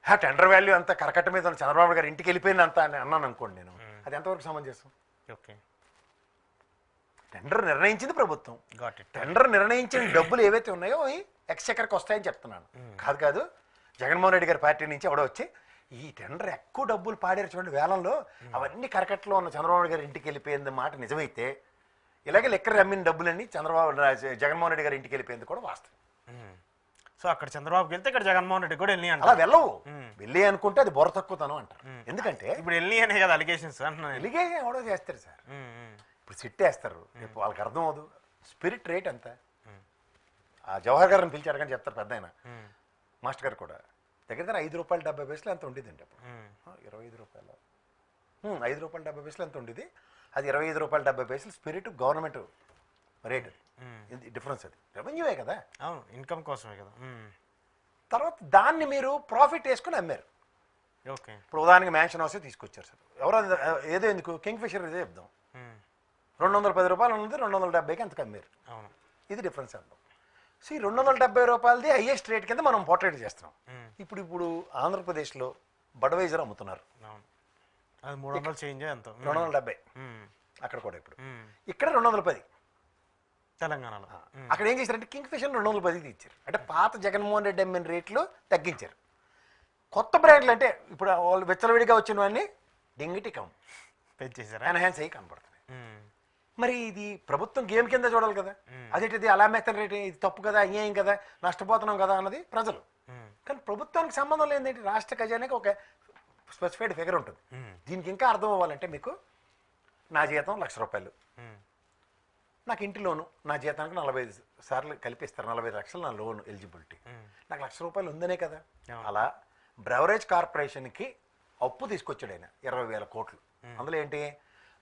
Speaker 2: ఆ టెండర్ వాల్యూ అంతా కరకట్ట మీద ఉన్న చంద్రబాబు గారు ఇంటికి వెళ్ళిపోయింది అంతా అని అన్నాను అనుకోండి నేను, అది ఎంతవరకు సమంజసం?
Speaker 1: ఓకే,
Speaker 2: టెండర్ నిర్ణయించింది ప్రభుత్వం, టెండర్ నిర్ణయించిన డబ్బులు ఏవైతే ఉన్నాయో అవి ఎక్స్చెక్కర్కి వస్తాయని చెప్తున్నాను. కాదు జగన్మోహన్ రెడ్డి గారి పార్టీ నుంచి ఎవడో వచ్చి ఈ టెండర్ ఎక్కువ డబ్బులు పాడారు చూడండి వేలంలో, అవన్నీ కరకట్లో ఉన్న చంద్రబాబు గారి ఇంటికి వెళ్ళిపోయింది మాట నిజమైతే, ఇలాగే లిక్కర్ అమ్మిన డబ్బులన్నీ జగన్మోహన్ రెడ్డి గారి ఇంటికి వెళ్ళిపోయింది కూడా వాస్తవం.
Speaker 1: సో అక్కడ చంద్రబాబుకి వెళ్తే ఇక్కడ జగన్మోహన్ రెడ్డి కూడా వెళ్ళి
Speaker 2: అలా వెళ్ళవు, వెళ్ళి అనుకుంటే అది బొర తక్కువతనం అంటారు. ఎందుకంటే
Speaker 1: ఇప్పుడు వెళ్ళి అనే కదా అలిగేషన్స్ అంటున్నాను.
Speaker 2: ఎలిగేషన్ ఎవడో చేస్తారు సార్, ఇప్పుడు సిట్ వేస్తారు, రేపు వాళ్ళకి అర్థం అవ్వదు స్పిరిట్ రేట్ అంతా. ఆ జవహర్ గారిని పిలిచి అడగని చెప్తారు పెద్ద ఆయన, మాస్టర్ గారు కూడా దగ్గర దగ్గర ₹5.70 ఎంత ఉండేదండి అప్పుడు. 25 రూపాయలు, ₹5.70 ఎంత ఉండేది, అది ₹25.70 స్పిరిట్ గవర్నమెంట్ రేట్ డిఫరెన్స్. అది రెవెన్యూవే కదా,
Speaker 1: అవును, ఇన్కమ్ కోసమే కదా.
Speaker 2: తర్వాత దాన్ని మీరు ప్రాఫిట్ వేసుకుని అమ్మారు.
Speaker 1: ఓకే,
Speaker 2: ఇప్పుడు ఉదాహరణకి మ్యాన్షన్ హౌసే తీసుకొచ్చారు సార్, ఎవరో ఏదో ఎందుకు కింగ్ ఫిషర్ ఇదే చెప్దాం, ₹210 ఉన్నది 270కి ఎంతకు అమ్మారు.
Speaker 1: అవును,
Speaker 2: ఇది డిఫరెన్స్ అంటాం. సో ఈ ₹270 హైయెస్ట్ రేట్ కింద మనం పోర్ట్రేట్ చేస్తున్నాం. ఇప్పుడు ఆంధ్రప్రదేశ్లో బడ్వైజర్ అమ్ముతున్నారు,
Speaker 1: అది 300 చేంజ్ ఎంతో,
Speaker 2: 270 అక్కడ కూడా. ఇప్పుడు ఇక్కడ 210
Speaker 1: తెలంగాణలో.
Speaker 2: అక్కడ ఏం చేశారంటే కింగ్ ఫిషర్ 210కి ఇచ్చారు. అంటే పాత జగన్మోహన్ రెడ్డి అమ్మిన రేట్లు తగ్గించారు. కొత్త బ్రాండ్లు అంటే ఇప్పుడు వాళ్ళు విచ్చలవిడిగా వచ్చినవన్నీ డింగిటికం
Speaker 1: పెంచేసారు,
Speaker 2: ఎన్హాన్స్ అయ్యి కనపడుతున్నాయి. మరి ఇది ప్రభుత్వం గేమ్ కింద చూడాలి కదా, అదేంటిది అలా మెత్తన రేట్, ఇది తప్పు కదా, అన్యాయం కదా, నష్టపోతున్నాం కదా అన్నది ప్రజలు. కానీ ప్రభుత్వానికి సంబంధం లేదేంటి, రాష్ట్ర ఖజానాకి ఒక స్పెసిఫైడ్ ఫిగర్ ఉంటుంది. దీనికి ఇంకా అర్థం అవ్వాలంటే మీకు నా జీతం ₹1,00,000. నాకు ఇంటి లోను నా జీతానికి 45 సార్లు కలిపిస్తారు, 45 లక్షలు నా లోన్ ఎలిజిబిలిటీ. నాకు ₹1,00,000 ఉందనే కదా. అలా బ్రెవరేజ్ కార్పొరేషన్కి అప్పు తీసుకొచ్చాడు ఆయన 20,000 కోట్లు. అందులో ఏంటి,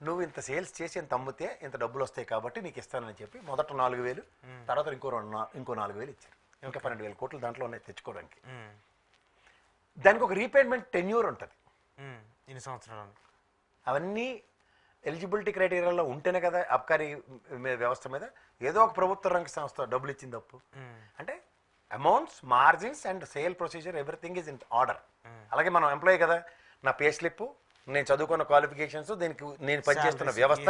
Speaker 2: నువ్వు ఇంత సేల్స్ చేసి ఇంత అమ్మితే ఇంత డబ్బులు వస్తాయి కాబట్టి నీకు ఇస్తానని చెప్పి మొదట 4,000, తర్వాత ఇంకో 4,000 ఇచ్చారు. ఇంకా 12,000 కోట్లు దాంట్లో ఉన్నాయి తెచ్చుకోవడానికి. దానికి ఒక రీపేమెంట్ టెన్యూర్ ఉంటుంది.
Speaker 1: ఇన్ని సంవత్సరాలు
Speaker 2: అవన్నీ ఎలిజిబిలిటీ క్రైటీరియాలో ఉంటేనే కదా అబ్కారీ వ్యవస్థ మీద ఏదో ఒక ప్రభుత్వ రంగ సంస్థ డబ్బులు ఇచ్చింది అప్పు. అంటే amounts, margins and sale procedure everything is in order. అలాగే మనం ఎంప్లాయీ కదా, నా పే స్లిప్, నేను చదువుకున్న క్వాలిఫికేషన్స్, దీనికి నేను పనిచేస్తున్న వ్యవస్థ,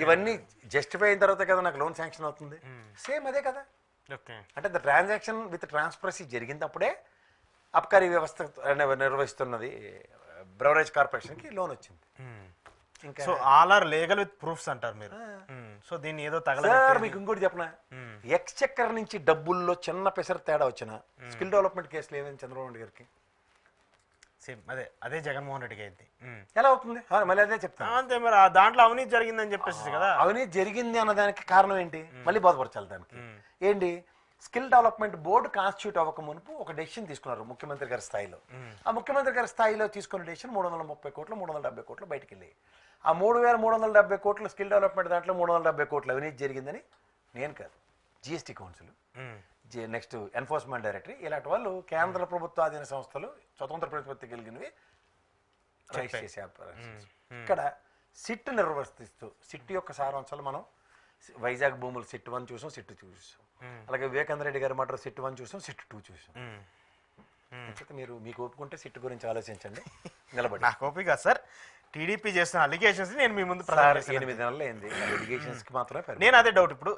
Speaker 2: ఇవన్నీ జస్టిఫై అయిన తర్వాత కదా నాకు లోన్ శాంక్షన్ అవుతుంది. సేమ్ అదే కదా. అంటే ద ట్రాన్సాక్షన్ విత్ ట్రాన్స్పరసీ జరిగినప్పుడే అబ్కారీ వ్యవస్థ నిర్వహిస్తున్నది బ్రెవరేజ్ కార్పొరేషన్కి లోన్ వచ్చింది.
Speaker 1: ఇంకా so all are legal with proofs అంటారు మీరు. సో దీన్ని ఏదో
Speaker 2: సార్ మీకు ఇంకోటి చెప్పనా, ఎక్స్చెక్కర్ నుంచి డబ్బుల్లో చిన్న పెసరు తేడా వచ్చిన స్కిల్ డెవలప్మెంట్ కేసులు ఏమైంది చంద్రబాబు నాయుడు గారికి?
Speaker 1: సేమ్ అదే జగన్మోహన్ రెడ్డికి అయింది.
Speaker 2: ఎలా అవుతుంది? మళ్ళీ అదే చెప్తాను.
Speaker 1: అంతే మరి దాంట్లో అవినీతి జరిగిందని చెప్పేసి కదా.
Speaker 2: అవినీతి జరిగింది అన్న దానికి కారణం ఏంటి? మళ్ళీ బాధపరచాలి దానికి. ఏంటి, స్కిల్ డెవలప్మెంట్ బోర్డు కాన్స్టిట్యూట్ అవ్వక మునుపు ఒక డెసిషన్ తీసుకున్నారు ముఖ్యమంత్రి గారి స్థాయిలో. ఆ ముఖ్యమంత్రి గారి స్థాయిలో తీసుకున్న డెసిషన్ 330 కోట్లు 370 కోట్లు బయటికి వెళ్ళి, ఆ 3,370 కోట్లు స్కిల్ డెవలప్మెంట్ దాంట్లో 370 కోట్లు అవినీతి జరిగిందని నేను కాదు, GST council, next enforcement directory, ఇలాంటి వాళ్ళు కేంద్ర ప్రభుత్వాధీన సంస్థలు స్వతంత్ర ప్రతిపత్తి కలిగినవి రైస్ చేసే. ఇక్కడ సిట్ నిర్వర్తిస్తూ సిట్ యొక్క సారాంశాలు మనం వైజాగ్ భూములు సిట్ 1 చూసాం, సిట్ 2 చూసాం. అలాగే వివేకానంద రెడ్డి గారి మాట సిట్ 1 చూసాం, సిట్ 2 చూసాం. మీరు మీకు ఒప్పుకుంటే సిట్ గురించి ఆలోచించండి, నిలబడి.
Speaker 1: నాకు ఓపిక సార్, టీడీపీ చేసిన అలిగేషన్స్ నేను మీ ముందు
Speaker 2: 8 నెలలు అయింది అలిగేషన్స్కి మాత్రమే.
Speaker 1: నేను అదే డౌట్, ఇప్పుడు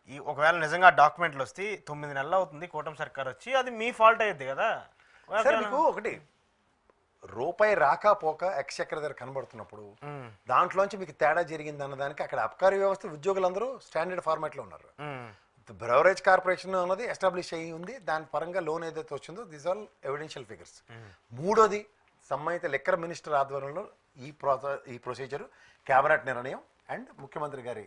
Speaker 1: ఈ ఒకవేళ నిజంగా డాక్యుమెంట్లు వస్తే 9 నెలలు అవుతుంది కూటమి సర్కార్ వచ్చి, అది మీ ఫాల్ట్ అయ్యింది కదా.
Speaker 2: మీకు ఒకటి రూపాయి రాకపోక ఎక్స్చెక్కర్ దగ్గర కనబడుతున్నప్పుడు దాంట్లోంచి మీకు తేడా జరిగింది అన్నదానికి అక్కడ అబ్కారీ వ్యవస్థ ఉద్యోగులందరూ స్టాండర్డ్ ఫార్మాట్లో ఉన్నారు. బ్రెవరేజ్ కార్పొరేషన్ అన్నది ఎస్టాబ్లిష్ అయ్యి ఉంది, దాని పరంగా లోన్ ఏదైతే వచ్చిందో దిస్ ఆల్ ఎవిడెన్షియల్ ఫిగర్స్. మూడోది, సంబంధిత లిక్కర్ మినిస్టర్ ఆధ్వర్యంలో ఈ ప్రొసీజర్ క్యాబినెట్ నిర్ణయం అండ్ ముఖ్యమంత్రి గారి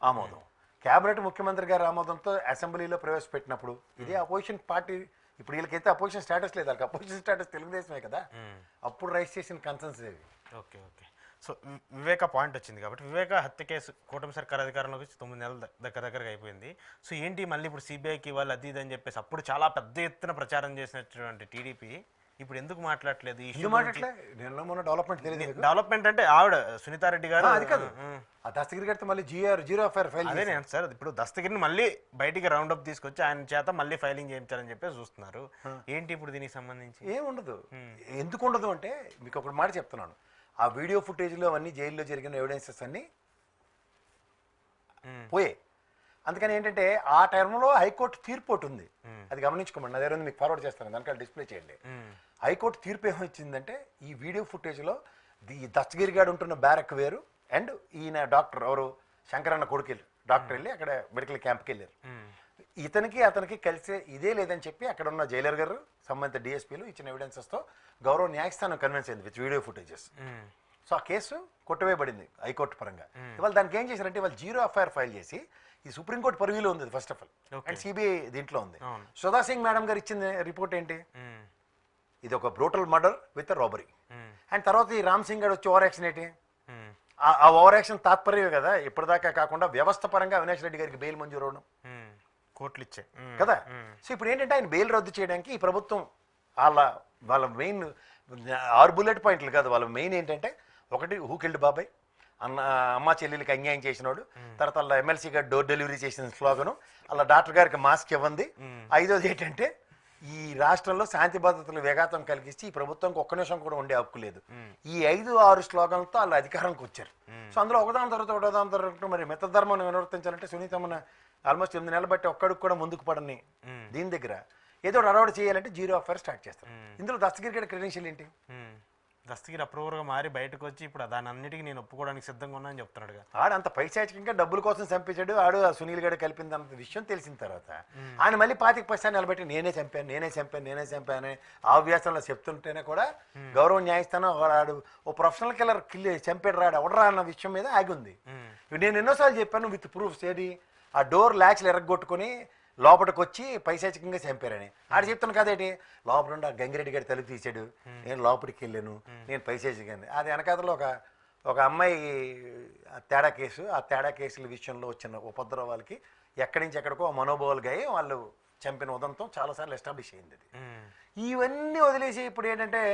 Speaker 2: ఆమోదం. క్యాబినెట్ ముఖ్యమంత్రి గారి ఆమోదంతో అసెంబ్లీలో ప్రవేశపెట్టినప్పుడు ఇదే అపోజిషన్ పార్టీ, ఇప్పుడు వీళ్ళకైతే అపోజిషన్ స్టేటస్ లేదు, వాళ్ళకి అపోజిషన్ స్టేటస్ తెలుగుదేశమే కదా, అప్పుడు రైస్ చేసిన కన్సర్న్స్ ఏవి.
Speaker 1: ఓకే. సో వివేక పాయింట్ వచ్చింది కాబట్టి, వివేక హత్య కేసు కూటమి సర్కార్ అధికారంలోకి వచ్చి 9 నెలల దగ్గరగా అయిపోయింది. సో ఏంటి మళ్ళీ ఇప్పుడు సిబిఐకి ఇవ్వాలి అది ఇది అని చెప్పేసి అప్పుడు చాలా పెద్ద ఎత్తున ప్రచారం చేసినటువంటి టీడీపీ ఇప్పుడు ఎందుకు మాట్లాడలేదు? డెవలప్మెంట్ అంటే ఆవిడ సునీతారెడ్డి గారు,
Speaker 2: అది కాదు, ఆ దస్తగిరి గారితో మళ్ళీ జీరో ఎఫ్ఐఆర్ ఫైల్.
Speaker 1: అదే నేను సార్, ఇప్పుడు దస్తగిరిని మళ్ళీ బయటికి రౌండ్ అప్ తీసుకొచ్చి ఆయన చేత మళ్ళీ ఫైలింగ్ చేయించాలని చెప్పి చూస్తున్నారు. ఏంటి ఇప్పుడు దీనికి సంబంధించి?
Speaker 2: ఏముండదు. ఎందుకు ఉండదు అంటే మీకు ఒక మాట చెప్తున్నాను, ఆ వీడియో ఫుటేజ్లో అవన్నీ జైల్లో జరిగిన ఎవిడెన్సెస్ అన్నీ పోయాయి. అందుకని ఏంటంటే ఆ టైంలో హైకోర్టు తీర్పు ఒకటి ఉంది, అది గమనించుకోమండి. నా దగ్గర మీకు ఫార్వర్డ్ చేస్తాను, దానికన్నా డిస్ప్లే చేయండి. హైకోర్టు తీర్పు ఏమొచ్చిందంటే ఈ వీడియో ఫుటేజ్లో ఈ దస్తగిరి గారు ఉంటున్న బ్యారక్ వేరు అండ్ ఈయన డాక్టర్ ఎవరు శంకరన్న కొడుకు డాక్టర్ వెళ్ళి అక్కడ మెడికల్ క్యాంప్కి వెళ్ళారు. ఇతనికి అతనికి కలిసే ఇదే లేదని చెప్పి అక్కడ ఉన్న జైలర్ గారు సంబంధిత డిఎస్పీలు ఇచ్చిన ఎవిడెన్సెస్తో గౌరవ న్యాయస్థానం కన్విన్స్ అయింది విత్ వీడియో ఫుటేజెస్. సో ఆ కేసు కొట్టవేయబడింది హైకోర్టు పరంగా. ఇవాళ దానికి ఏం చేశారంటే ఇవాళ జీరో ఎఫ్ఐఆర్ ఫైల్ చేసి, ఈ సుప్రీంకోర్టు పరివిలో ఉంది first of all, and CBI దీంట్లో ఉంది. సుధా సింగ్ మేడం గారు ఇచ్చిన రిపోర్ట్ ఏంటి, ఇది ఒక brutal murder with robbery. And తర్వాత ఈ రామ్ సింగ్ గారు వచ్చి ఓవర్ యాక్షన్ ఏంటి, ఆ ఓవర్ యాక్షన్ తాత్పర్యమే కదా ఇప్పటిదాకా కాకుండా వ్యవస్థ పరంగా అవినాష్ రెడ్డి గారికి బెయిల్ మంజూరు అవడం,
Speaker 1: కోర్టులు ఇచ్చే
Speaker 2: కదా. సో ఇప్పుడు ఏంటంటే ఆయన బెయిల్ రద్దు చేయడానికి ఈ ప్రభుత్వం వాళ్ళ మెయిన్ 6 బుల్లెట్ పాయింట్లు కాదు, వాళ్ళ మెయిన్ ఏంటంటే ఒకటి హూ కిల్డ్ బాబాయ్, అమ్మ చెల్లెలకి అన్యాయం చేసినోడు, తర్వాత అలా ఎమ్మెల్సీ గారు డోర్ డెలివరీ చేసిన స్లోగను, అలా డాక్టర్ గారికి మాస్క్ ఇవ్వండి. 5వది ఏంటంటే ఈ రాష్ట్రంలో శాంతి భద్రతలు వేగాతం కలిగిస్తే ఈ ప్రభుత్వంకి ఒక్క నిమిషం కూడా ఉండే హక్కు లేదు. ఈ 5-6 స్లోగన్లతో వాళ్ళు అధికారానికి వచ్చారు. సో అందులో ఒకదాని తర్వాత మరి మితధర్మం నిర్వర్తించాలంటే సునీతమ్మన ఆల్మోస్ట్ 8 నెలలు బట్టి ఒక్కడికి కూడా ముందుకు పడని దీని దగ్గర ఏదో అడవాడు చేయాలంటే జీరో ఎఫ్ఐఆర్ స్టార్ట్ చేస్తారు. ఇందులో దస్తగిరి గారి క్రెడెన్షియల్ ఏంటి,
Speaker 1: దస్తగిరి అప్రూవర్గా మారి బయటకు వచ్చి ఇప్పుడు దాని అన్నిటికీ నేను ఒప్పుకోవడానికి సిద్ధంగా ఉన్నా అని చెప్తున్నాడుగా.
Speaker 2: ఆడు అంత పైశాచికంగా డబ్బుల కోసం చంపించాడు. ఆడు ఆ సునీల్ గడ కలిపింది అన్న విషయం తెలిసిన తర్వాత ఆయన మళ్ళీ 25% నిలబెట్టి నేనే చంపాను ఆ వ్యాసంలో చెప్తుంటేనే కూడా గౌరవ న్యాయస్థానం ఆడు ఓ ప్రొఫెషనల్ కిల్లర్ చంపాడు రాడు ఎవడరా అన్న విషయం మీద ఆగి ఉంది. నేను ఎన్నోసార్లు చెప్పాను విత్ ప్రూఫ్స్. ఏది ఆ డోర్ ల్యాచ్లు ఎరగొట్టుకొని లోపలికి వచ్చి పైశాచికంగా చంపారని ఆడు చెప్తాను కదేటి. లోపల నుండి ఆ గంగిరెడ్డి గారి తలుపు తీసాడు, నేను లోపలికి వెళ్ళాను, నేను పైశాచికంగా. అది వెనకాతలో ఒక అమ్మాయి తేడా కేసు, ఆ తేడా కేసుల విషయంలో వచ్చిన ఉపద్రవాలకి ఎక్కడి నుంచి ఎక్కడికో మనోభావాలుగా వాళ్ళు చంపిన ఉదంతం చాలాసార్లు ఎస్టాబ్లిష్ అయింది. అది ఇవన్నీ వదిలేసి ఇప్పుడు ఏంటంటే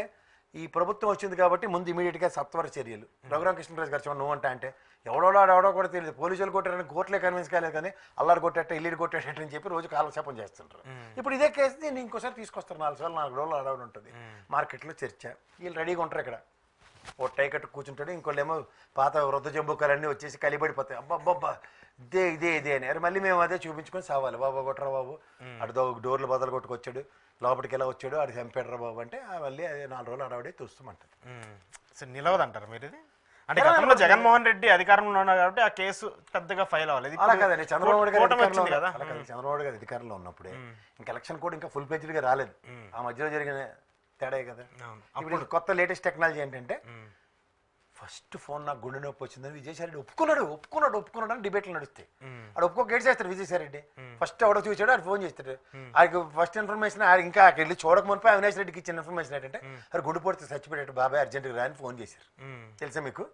Speaker 2: ఈ ప్రభుత్వం వచ్చింది కాబట్టి ముందు ఇమీడియట్గా సత్వర చర్యలు. రఘురామకృష్ణరాజు గారు నువ్వు అంటే ఎవడో కూడా తెలియదు. పోలీసులు కొట్టారని కోర్టులే కన్విన్స్ కాలేదు కానీ అల్లాడు కొట్టేట ఇల్లు కొట్టేటట్టు అని చెప్పి రోజు కాలక్షేపం చేస్తుంటారు. ఇప్పుడు ఇదే కేసు దీన్ని ఇంకోసారి తీసుకొస్తారు. 4 రోజులు అడవుడు ఉంటుంది మార్కెట్లో చర్చ. వీళ్ళు రెడీగా ఉంటారు. ఇక్కడ ఓ టై కట్టు కూర్చుంటాడు, ఇంకోళ్ళేమో పాత వృద్ధ జంబుకాలన్నీ వచ్చేసి కలిపడిపోతాయి. అబ్బబ్బబ్బా ఇదే అని. అరే మళ్ళీ మేము అదే చూపించుకొని సావాలి. బాబా కొట్టరా బాబు, అటు డోర్లు బదులు కొట్టుకొచ్చాడు, లోపలికి ఎలా వచ్చాడు, అటు చంపాడరా బాబు అంటే మళ్ళీ అదే 4 రోజులు అడవడే చూస్తామంటారు.
Speaker 1: సో నిలవదంటారు మీరు ఇది? అంటే గతంలో జగన్మోహన్ రెడ్డి అధికారంలో ఉన్నారు కాబట్టి ఆ కేసు పెద్దగా ఫైల్ అవ్వలేదు.
Speaker 2: అలా కదండి, చంద్రబాబు గారు అధికారంలో ఉన్నప్పుడే ఇంకా ఎలక్షన్ కూడా ఇంకా ఫుల్ ఫ్లెడ్జ్డ్గా రాలేదు. ఆ మధ్యలో జరిగిన తేడా కదా. ఇప్పుడు కొత్త లేటెస్ట్ టెక్నాలజీ ఏంటంటే ఫస్ట్ ఫోన్ నాకు గుండె నొప్పి వచ్చిందని విజయసాయిరెడ్డి ఒప్పుకున్నాడు అని డిబేట్లు నడుస్తాయి. ఆడు ఒప్పుకో గేట్ చేస్తాడు విజయసాయిరెడ్డి. ఫస్ట్ ఎవడో చూసాడు ఆడు ఫోన్ చేస్తాడు. ఆడికి ఫస్ట్ ఇన్ఫర్మేషన్ ఇంకా వెళ్ళి చూడక మునిపై అవినాష్ రెడ్డికి ఇచ్చిన ఇన్ఫర్మేషన్ ఏంటంటే అది గుండు పొడితే చచ్చిపోయాడు బాబాయ్ అర్జెంట్గా రాని ఫోన్ చేశారు. తెలుసా మీకు?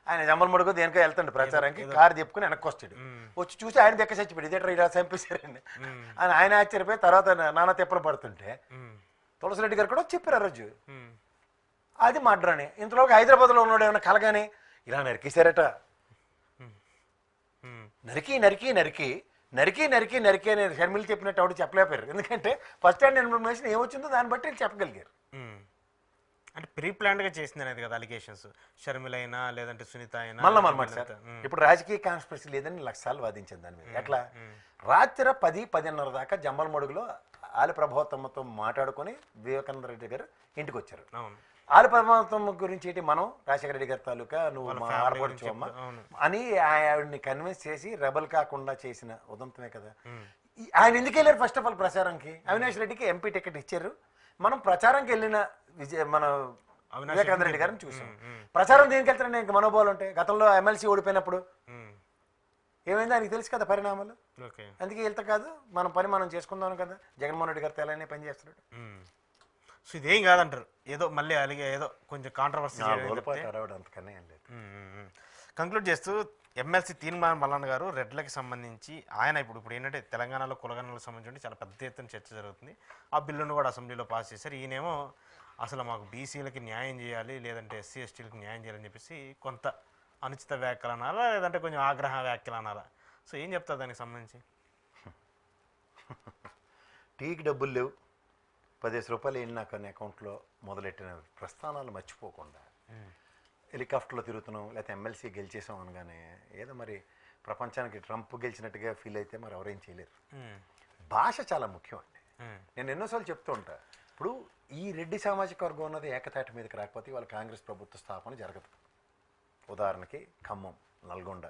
Speaker 2: ఆయన జమ్మలమడుగు దేనికో వెళ్తాడు ప్రచారానికి, కారు చెప్పుకుని వెనక్కి వస్తాడు. వచ్చి చూసి ఆయన దెక్క చచ్చిపోయాడు. ఇదేట్రా ఇలా చంపేశారండి అని ఆయన ఆశ్చర్యపోయి తర్వాత నానా తిప్పలు పడుతుంటే తులసిరెడ్డి గారు కూడా చెప్పారు ఆ రోజు అది మాట్లాడని. ఇంతలోకి హైదరాబాద్లో ఉన్నాడు ఏమైనా కలగానే ఇలా నరికేశారట. నరికి అని షర్మిలు చెప్పినట్టు ఆవిడ చెప్పలేపారు. ఎందుకంటే ఫస్ట్ హ్యాండ్ ఇన్ఫర్మేషన్ ఏమొచ్చిందో దాన్ని బట్టి చెప్పగలిగారు.
Speaker 1: అంటే ప్రీ ప్లాన్డ్గా చేసింది అనేది కదా అలిగేషన్స్. షర్మిల అయినా లేదంటే సునీత అయినా
Speaker 2: మళ్ళీ సార్ ఇప్పుడు రాజకీయ కాన్స్పిరసీ లేదని లక్షాలు వాదించింది దాని మీద. ఎట్లా రాత్రి 10-10:30 దాకా జమ్మలమడుగులో ఆలి ప్రభావతమ్మతో మాట్లాడుకొని వివేకానంద రెడ్డి గారు ఇంటికి వచ్చారు. ఆలి ప్రభావతమ్మ గురించి ఏంటి మనం రాజశేఖర రెడ్డి గారి తాలూకా నువ్వు మా ఆడపడుచు అమ్మ అని ఆవిడ్ని కన్విన్స్ చేసి రెబల్ కాకుండా చేసిన ఉదంతమే కదా. ఆయన ఎందుకు వెళ్ళారు ఫస్ట్ ఆఫ్ ఆల్ ప్రచారానికి? అవినాష్ రెడ్డికి ఎంపీ టికెట్ ఇచ్చారు. మనం ప్రచారానికి వెళ్ళిన మన వివేకానంద రెడ్డి గారిని చూసాం. ప్రచారం దేనికి వెళ్తారండి? ఇంక మనోభావాలు ఉంటాయి. గతంలో ఎమ్మెల్సీ ఓడిపోయినప్పుడు ఏమైంది ఆయనకి తెలుసు కదా పరిణామాలు. అందుకే వెళ్తా కాదు, మన పని మనం చేసుకుందాం కదా. జగన్మోహన్ రెడ్డి గారు తెలంగాణ పని చేస్తున్నాడు.
Speaker 1: సో ఇదేం కాదంటారు, ఏదో మళ్ళీ అలాగే ఏదో కొంచెం కాంట్రవర్సీ కంక్లూడ్ చేస్తూ ఎమ్మెల్సీ తీర్మానం మల్లన్న గారు రెడ్లకి సంబంధించి ఆయన ఇప్పుడు ఏంటంటే తెలంగాణలో కులగణలకు సంబంధించి చాలా పెద్ద ఎత్తున చర్చ జరుగుతుంది. ఆ బిల్లును కూడా అసెంబ్లీలో పాస్ చేశారు. ఈయనేమో అసలు మాకు బీసీలకి న్యాయం చేయాలి లేదంటే ఎస్సీ ఎస్టీలకి న్యాయం చేయాలని చెప్పేసి కొంత అనుచిత వ్యాఖ్యలు అనాలా లేదంటే కొంచెం ఆగ్రహ వ్యాఖ్యలు అనాలా? సో ఏం చెప్తారు దానికి సంబంధించి?
Speaker 2: టీకి డబ్బులు లేవు, 10 రూపాయలు వెళ్ళి నాకు అనే అకౌంట్లో మొదలెట్టిన ప్రస్థానాలు మర్చిపోకుండా హెలికాప్టర్లో తిరుగుతున్నాం లేకపోతే ఎమ్మెల్సీ గెలిచేసాం అనగానే ఏదో మరి ప్రపంచానికి ట్రంప్ గెలిచినట్టుగా ఫీల్ అయితే మరి ఎవరేం చేయలేరు. భాష చాలా ముఖ్యం అండి. నేను ఎన్నోసార్లు చెప్తూ ఉంటా, ఇప్పుడు ఈ రెడ్డి సామాజిక వర్గం ఉన్నది ఏకతాటి మీదకి రాకపోతే వాళ్ళ కాంగ్రెస్ ప్రభుత్వ స్థాపన జరగదు. ఉదాహరణకి ఖమ్మం, నల్గొండ,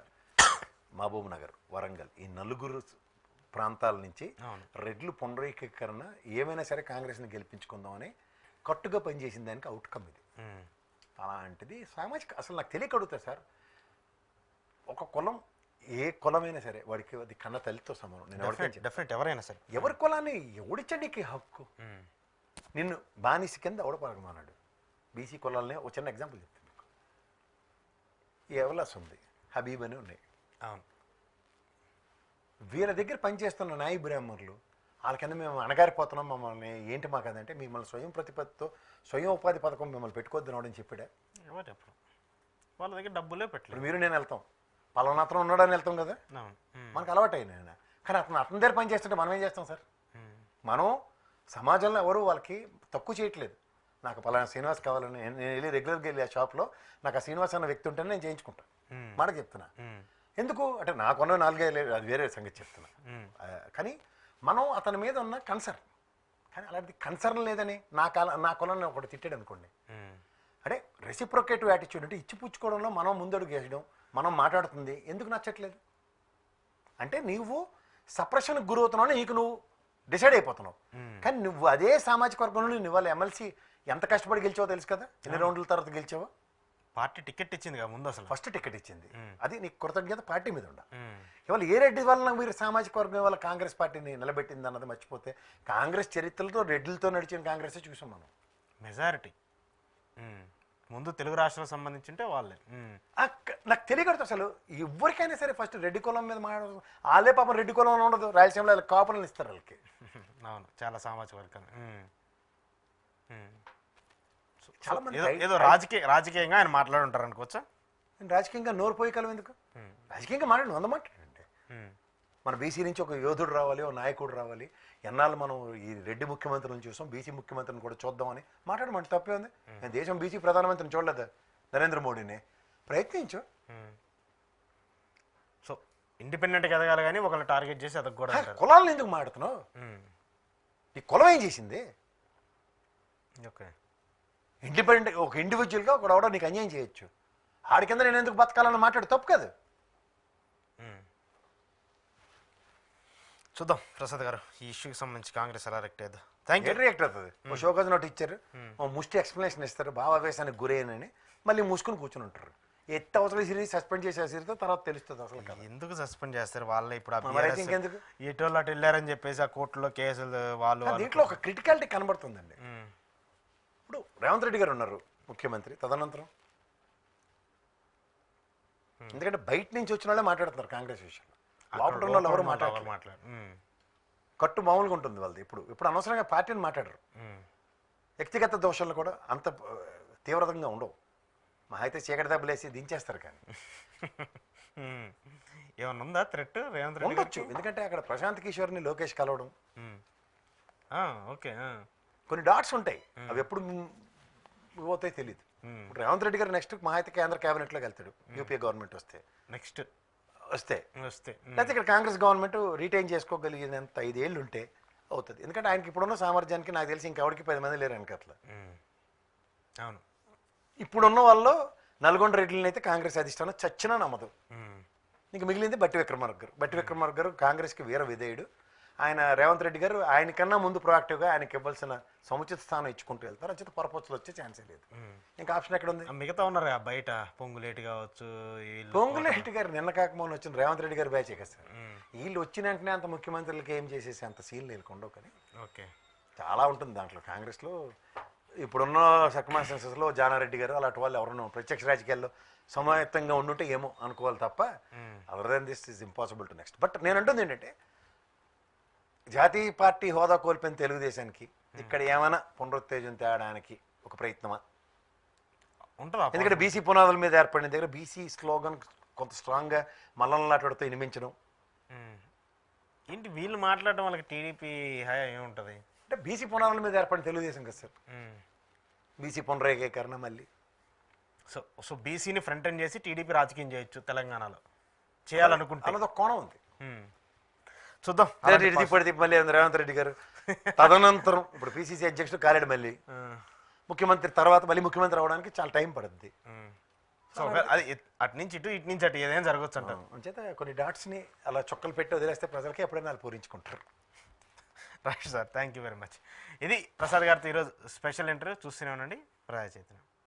Speaker 2: మహబూబ్ నగర్, వరంగల్ ఈ 4 ప్రాంతాల నుంచి రెడ్లు పునరీకరణ ఏమైనా సరే కాంగ్రెస్ని గెలిపించుకుందామని కట్టుగా పనిచేసిన దానికి అవుట్కమ్ ఇది. అలాంటిది సామాజిక అసలు నాకు తెలియక అడుగుతా సార్, ఒక కులం ఏ కులమైనా సరే వాడికి అది కన్న తల్లితో సమానం. నేను
Speaker 1: ఎవరైనా సరే
Speaker 2: ఎవరి కులాన్ని ఎవడిచ్చండికి హక్కు? నిన్ను బానిస కింద ఎవడపడగమన్నాడు. బీసీ కులాలనే ఒక చిన్న ఎగ్జాంపుల్ చెప్తాను మీకు. ఎవలాస్ ఉంది, హబీబ్ అని ఉన్నాయి. వీళ్ళ దగ్గర పనిచేస్తున్న నాయి బ్రాహ్మణులు వాళ్ళ కింద మేము అణగారిపోతున్నాం, మమ్మల్ని ఏంటి మాకు అదంటే మిమ్మల్ని స్వయం ప్రతిపత్తితో స్వయం ఉపాధి పథకం మిమ్మల్ని పెట్టుకోవద్దు అని చెప్పాడా?
Speaker 1: ఎవరు చెప్పడం? వాళ్ళ దగ్గర డబ్బులే పెట్టలేదు.
Speaker 2: మీరు నేను వెళ్తాం, పలానా అతను ఉన్నాడని వెళ్తాం కదా, మనకు అలవాటు అయినా. కానీ అతని దగ్గర పని చేస్తుంటే మనం ఏం చేస్తాం సార్? మనం సమాజంలో ఎవరు వాళ్ళకి తక్కువ చేయట్లేదు. నాకు పలానా శ్రీనివాస్ కావాలని నేను వెళ్ళి రెగ్యులర్గా వెళ్ళి ఆ షాప్లో నాకు ఆ శ్రీనివాస్ అన్న వ్యక్తి ఉంటేనే నేను చేయించుకుంటాను. మాట చెప్తున్నా. ఎందుకు అంటే నాకున్న 4 లేదు, అది వేరే సంగతి చెప్తున్నా. కానీ మనం అతని మీద ఉన్న కన్సర్న్, కానీ అలాంటి కన్సర్న్ లేదని నా కులాన్ని ఒకటి తిట్టాడు అనుకోండి, అంటే రెసిప్రొకేటివ్ యాటిట్యూడ్ అంటే ఇచ్చిపుచ్చుకోవడంలో మనం ముందడుగు వేయడం, మనం మాట్లాడుతుంది ఎందుకు నచ్చట్లేదు అంటే నువ్వు సప్రెషన్కి గురవుతున్నావు, నీకు నువ్వు డిసైడ్ అయిపోతున్నావు. కానీ నువ్వు అదే సామాజిక వర్గంలో నువ్వు ఇవాళ ఎమ్మెల్సీ ఎంత కష్టపడి గెలిచావో తెలుసు కదా, ఎన్ని రౌండ్ల తర్వాత గెలిచావో.
Speaker 1: పార్టీ టికెట్ ఇచ్చింది కదా ముందు, అసలు
Speaker 2: ఫస్ట్ టికెట్ ఇచ్చింది, అది నీకు కృతజ్ఞత పార్టీ మీద ఉండ. ఇవాళ ఏ రెడ్డి వల్ల మీరు సామాజిక వర్గం ఇవాళ కాంగ్రెస్ పార్టీని నిలబెట్టింది అన్నది మర్చిపోతే, కాంగ్రెస్ చరిత్రలతో రెడ్డిలతో నడిచిన కాంగ్రెస్ చూసాం మనం.
Speaker 1: మెజారిటీ ముందు తెలుగు రాష్ట్రాలకు సంబంధించి ఉంటే వాళ్ళే.
Speaker 2: నాకు తెలియకూడదు అసలు ఎవరికైనా సరే ఫస్ట్ రెడ్డి కులం మీద మాట్లాడదు. వాళ్ళే పాపం రెడ్డి కులం ఉండదు, రాయలసీమలో కాపులను ఇస్తారు వాళ్ళకి.
Speaker 1: అవును, చాలా సామాజిక వర్గం.
Speaker 2: చాలా మంది
Speaker 1: ఏదో రాజకీయంగా ఆయన మాట్లాడుంటారు అనుకోవచ్చా?
Speaker 2: రాజకీయంగా నోరు పోయి కలం ఎందుకు, రాజకీయంగా మాట్లాడు 100 మాట్లాడండి. మన బీసీ నుంచి ఒక యోధుడు రావాలి, ఒక నాయకుడు రావాలి. ఎన్నాళ్ళు మనం ఈ రెడ్డి ముఖ్యమంత్రిని చూసాం, బీసీ ముఖ్యమంత్రిని కూడా చూద్దామని మాట్లాడమంటే తప్పే ఉంది. నేను దేశం బీసీ ప్రధానమంత్రిని చూడలేదు, నరేంద్ర మోడీని. ప్రయత్నించు.
Speaker 1: సో ఇండిపెండెంట్గా ఎదగాలి కానీ ఒకళ్ళు టార్గెట్ చేసి అదొక కూడా
Speaker 2: కులాలను ఎందుకు మాడుతున్నావు? ఈ కులం ఏం చేసింది?
Speaker 1: ఓకే,
Speaker 2: ఇండిపెండెంట్ ఒక ఇండివిజువల్గా ఒకడెవడో నీకు అన్యాయం చేయొచ్చు, ఆడి కింద నేను ఎందుకు బతకాలని మాట్లాడు తప్పు కాదు.
Speaker 1: చూద్దాం ప్రసాద్ గారు, ఈ ఇష్యూకి సంబంధించి కాంగ్రెస్ ఎలా రియాక్ట్ అవుతుంది. Thank you.
Speaker 2: రియాక్ట్ అవుతుంది. ఓ షోకాజ్ నోట్ ఇచ్చారు, ఓ ముష్టి ఎక్స్ప్లెనేషన్ ఇస్తారు, భావావేశానికి గురైనని మళ్ళీ మూసుకుని కూర్చుని ఉంటారు. ఎత్త అవసరం సిరీస్ సస్పెండ్ చేసే సిరీస్ తర్వాత తెలుస్తుంది అసలు కదా.
Speaker 1: ఎందుకు సస్పెండ్ చేస్తారు వాళ్ళే? ఇప్పుడు
Speaker 2: ఇంకెందుకు
Speaker 1: ఎటోళ్ళు అటు వెళ్ళారని చెప్పేసి ఆ కోర్టులో కేసులు వాళ్ళు
Speaker 2: దీంట్లో ఒక క్రిటికాలిటీ కనబడుతుందండి. ఇప్పుడు రేవంత్ రెడ్డి గారు ఉన్నారు ముఖ్యమంత్రి, తదనంతరం ఎందుకంటే బయట నుంచి వచ్చిన వాళ్ళే మాట్లాడుతున్నారు కాంగ్రెస్ విషయంలో, లోపల ఉన్న వాళ్ళు ఎవరు మాట్లాడారు. కట్టు మామూలుగా ఉంటుంది వాళ్ళది. ఇప్పుడు అనవసరంగా పార్టీని మాట్లాడరు. వ్యక్తిగత దోషాలు కూడా అంత తీవ్రంగా ఉండవు. మా అయితే చీకటి దెబ్బలేసి దించేస్తారు. కానీ
Speaker 1: ఏమన్నా ఉందా థ్రెట్ రేవంత్ రెడ్డి
Speaker 2: ఉండొచ్చు, ఎందుకంటే అక్కడ ప్రశాంత్ కిషోర్ని లోకేష్ కలవడం,
Speaker 1: ఓకే,
Speaker 2: కొన్ని డాట్స్ ఉంటాయి, అవి ఎప్పుడు పోతాయి తెలియదు. ఇప్పుడు రేవంత్ రెడ్డి గారు నెక్స్ట్ మా అయితే కేంద్ర క్యాబినెట్లోకి వెళ్తాడు, యూపీఏ గవర్నమెంట్ వస్తే వస్తే లేకపోతే ఇక్కడ కాంగ్రెస్ గవర్నమెంట్ రిటైన్ చేసుకోగలిగినంత 5 ఏళ్ళు ఉంటే అవుతుంది. ఎందుకంటే ఆయనకి ఇప్పుడున్న సామర్థ్యానికి నాకు తెలిసి ఇంకెవరికి 10 మంది లేరు వెనకట్ల.
Speaker 1: అవును,
Speaker 2: ఇప్పుడున్న వాళ్ళు నల్గొండ రెడ్డిని అయితే కాంగ్రెస్ అధిష్టానం చచ్చినా నమ్మదు. ఇంక మిగిలింది బట్టి విక్రమార్క గారు కాంగ్రెస్కి వీర విధేయుడు. ఆయన రేవంత్ రెడ్డి గారు ఆయనకన్నా ముందు ప్రొయాక్టివ్గా ఆయనకి ఇవ్వాల్సిన సముచిత స్థానం ఇచ్చుకుంటూ వెళ్తారు. అంచేత పొరపచ్చులు వచ్చే ఛాన్సే లేదు. ఇంకా ఆప్షన్ ఎక్కడ ఉంది?
Speaker 1: మిగతా ఉన్నారు బయట, పొంగులేటి కావచ్చు.
Speaker 2: పొంగులేటి గారు నిన్న కాకమోని వచ్చిన రేవంత్ రెడ్డి గారు బ్యాచే కదా సార్. వీళ్ళు వచ్చిన వెంటనే అంత ముఖ్యమంత్రులకి ఏం చేసేసి అంత సీన్ లేకుండా. కానీ
Speaker 1: ఓకే,
Speaker 2: చాలా ఉంటుంది దాంట్లో. కాంగ్రెస్లో ఇప్పుడున్న సర్కమ్స్టాన్సెస్లో జానారెడ్డి గారు అలాంటి వాళ్ళు ఎవరన్నా ప్రత్యక్ష రాజకీయాల్లో సమాయత్తంగా ఉండుంటే ఏమో అనుకోవాలి తప్ప other than this is impossible to next. But నేను అంటుంది ఏంటంటే, జాతీయ పార్టీ హోదా కోల్పోయిన తెలుగుదేశానికి ఇక్కడ ఏమైనా పునరుత్తేజం తేడానికి ఒక ప్రయత్నమా
Speaker 1: ఉంటుందా?
Speaker 2: ఎందుకంటే బీసీ పునాదుల మీద ఏర్పడిన దగ్గర బీసీ స్లోగన్ కొంత స్ట్రాంగ్గా మల్లనలాటతో వినిపించడం
Speaker 1: ఏంటి, వీళ్ళు మాట్లాడడం వాళ్ళకి టీడీపీ హయా ఏముంటుంది
Speaker 2: అంటే బీసీ పునాదుల మీద ఏర్పడిన తెలుగుదేశం కదా సార్. బీసీ పునరేకీకరణ మళ్ళీ
Speaker 1: సో బీసీని ఫ్రంట్ ఎండ్ చేసి టీడీపీ రాజకీయం చేయొచ్చు తెలంగాణలో చేయాలనుకుంటే
Speaker 2: అన్నది ఒక కోణం ఉంది.
Speaker 1: చూద్దాం.
Speaker 2: పడితే మళ్ళీ రేవంత్ రెడ్డి గారు తదనంతరం ఇప్పుడు పిసిసి అధ్యక్షుడు కాలేడు, మళ్ళీ ముఖ్యమంత్రి తర్వాత మళ్ళీ ముఖ్యమంత్రి అవడానికి చాలా టైం పడుతుంది.
Speaker 1: సో అది అటు నుంచి ఇటు నుంచి అటు ఏదైనా జరగచ్చు అంటారు.
Speaker 2: అంచేత కొన్ని డాట్స్ని అలా చొక్కలు పెట్టి వదిలేస్తే ప్రజలకి ఎప్పుడైనా వాళ్ళు పూరించుకుంటారు.
Speaker 1: Right sir, thank you very much. ఇది ప్రసాద్ గారితో ఈరోజు స్పెషల్ ఇంటర్వ్యూ. చూస్తూనే ఉండండి ప్రజా చైతన్యం.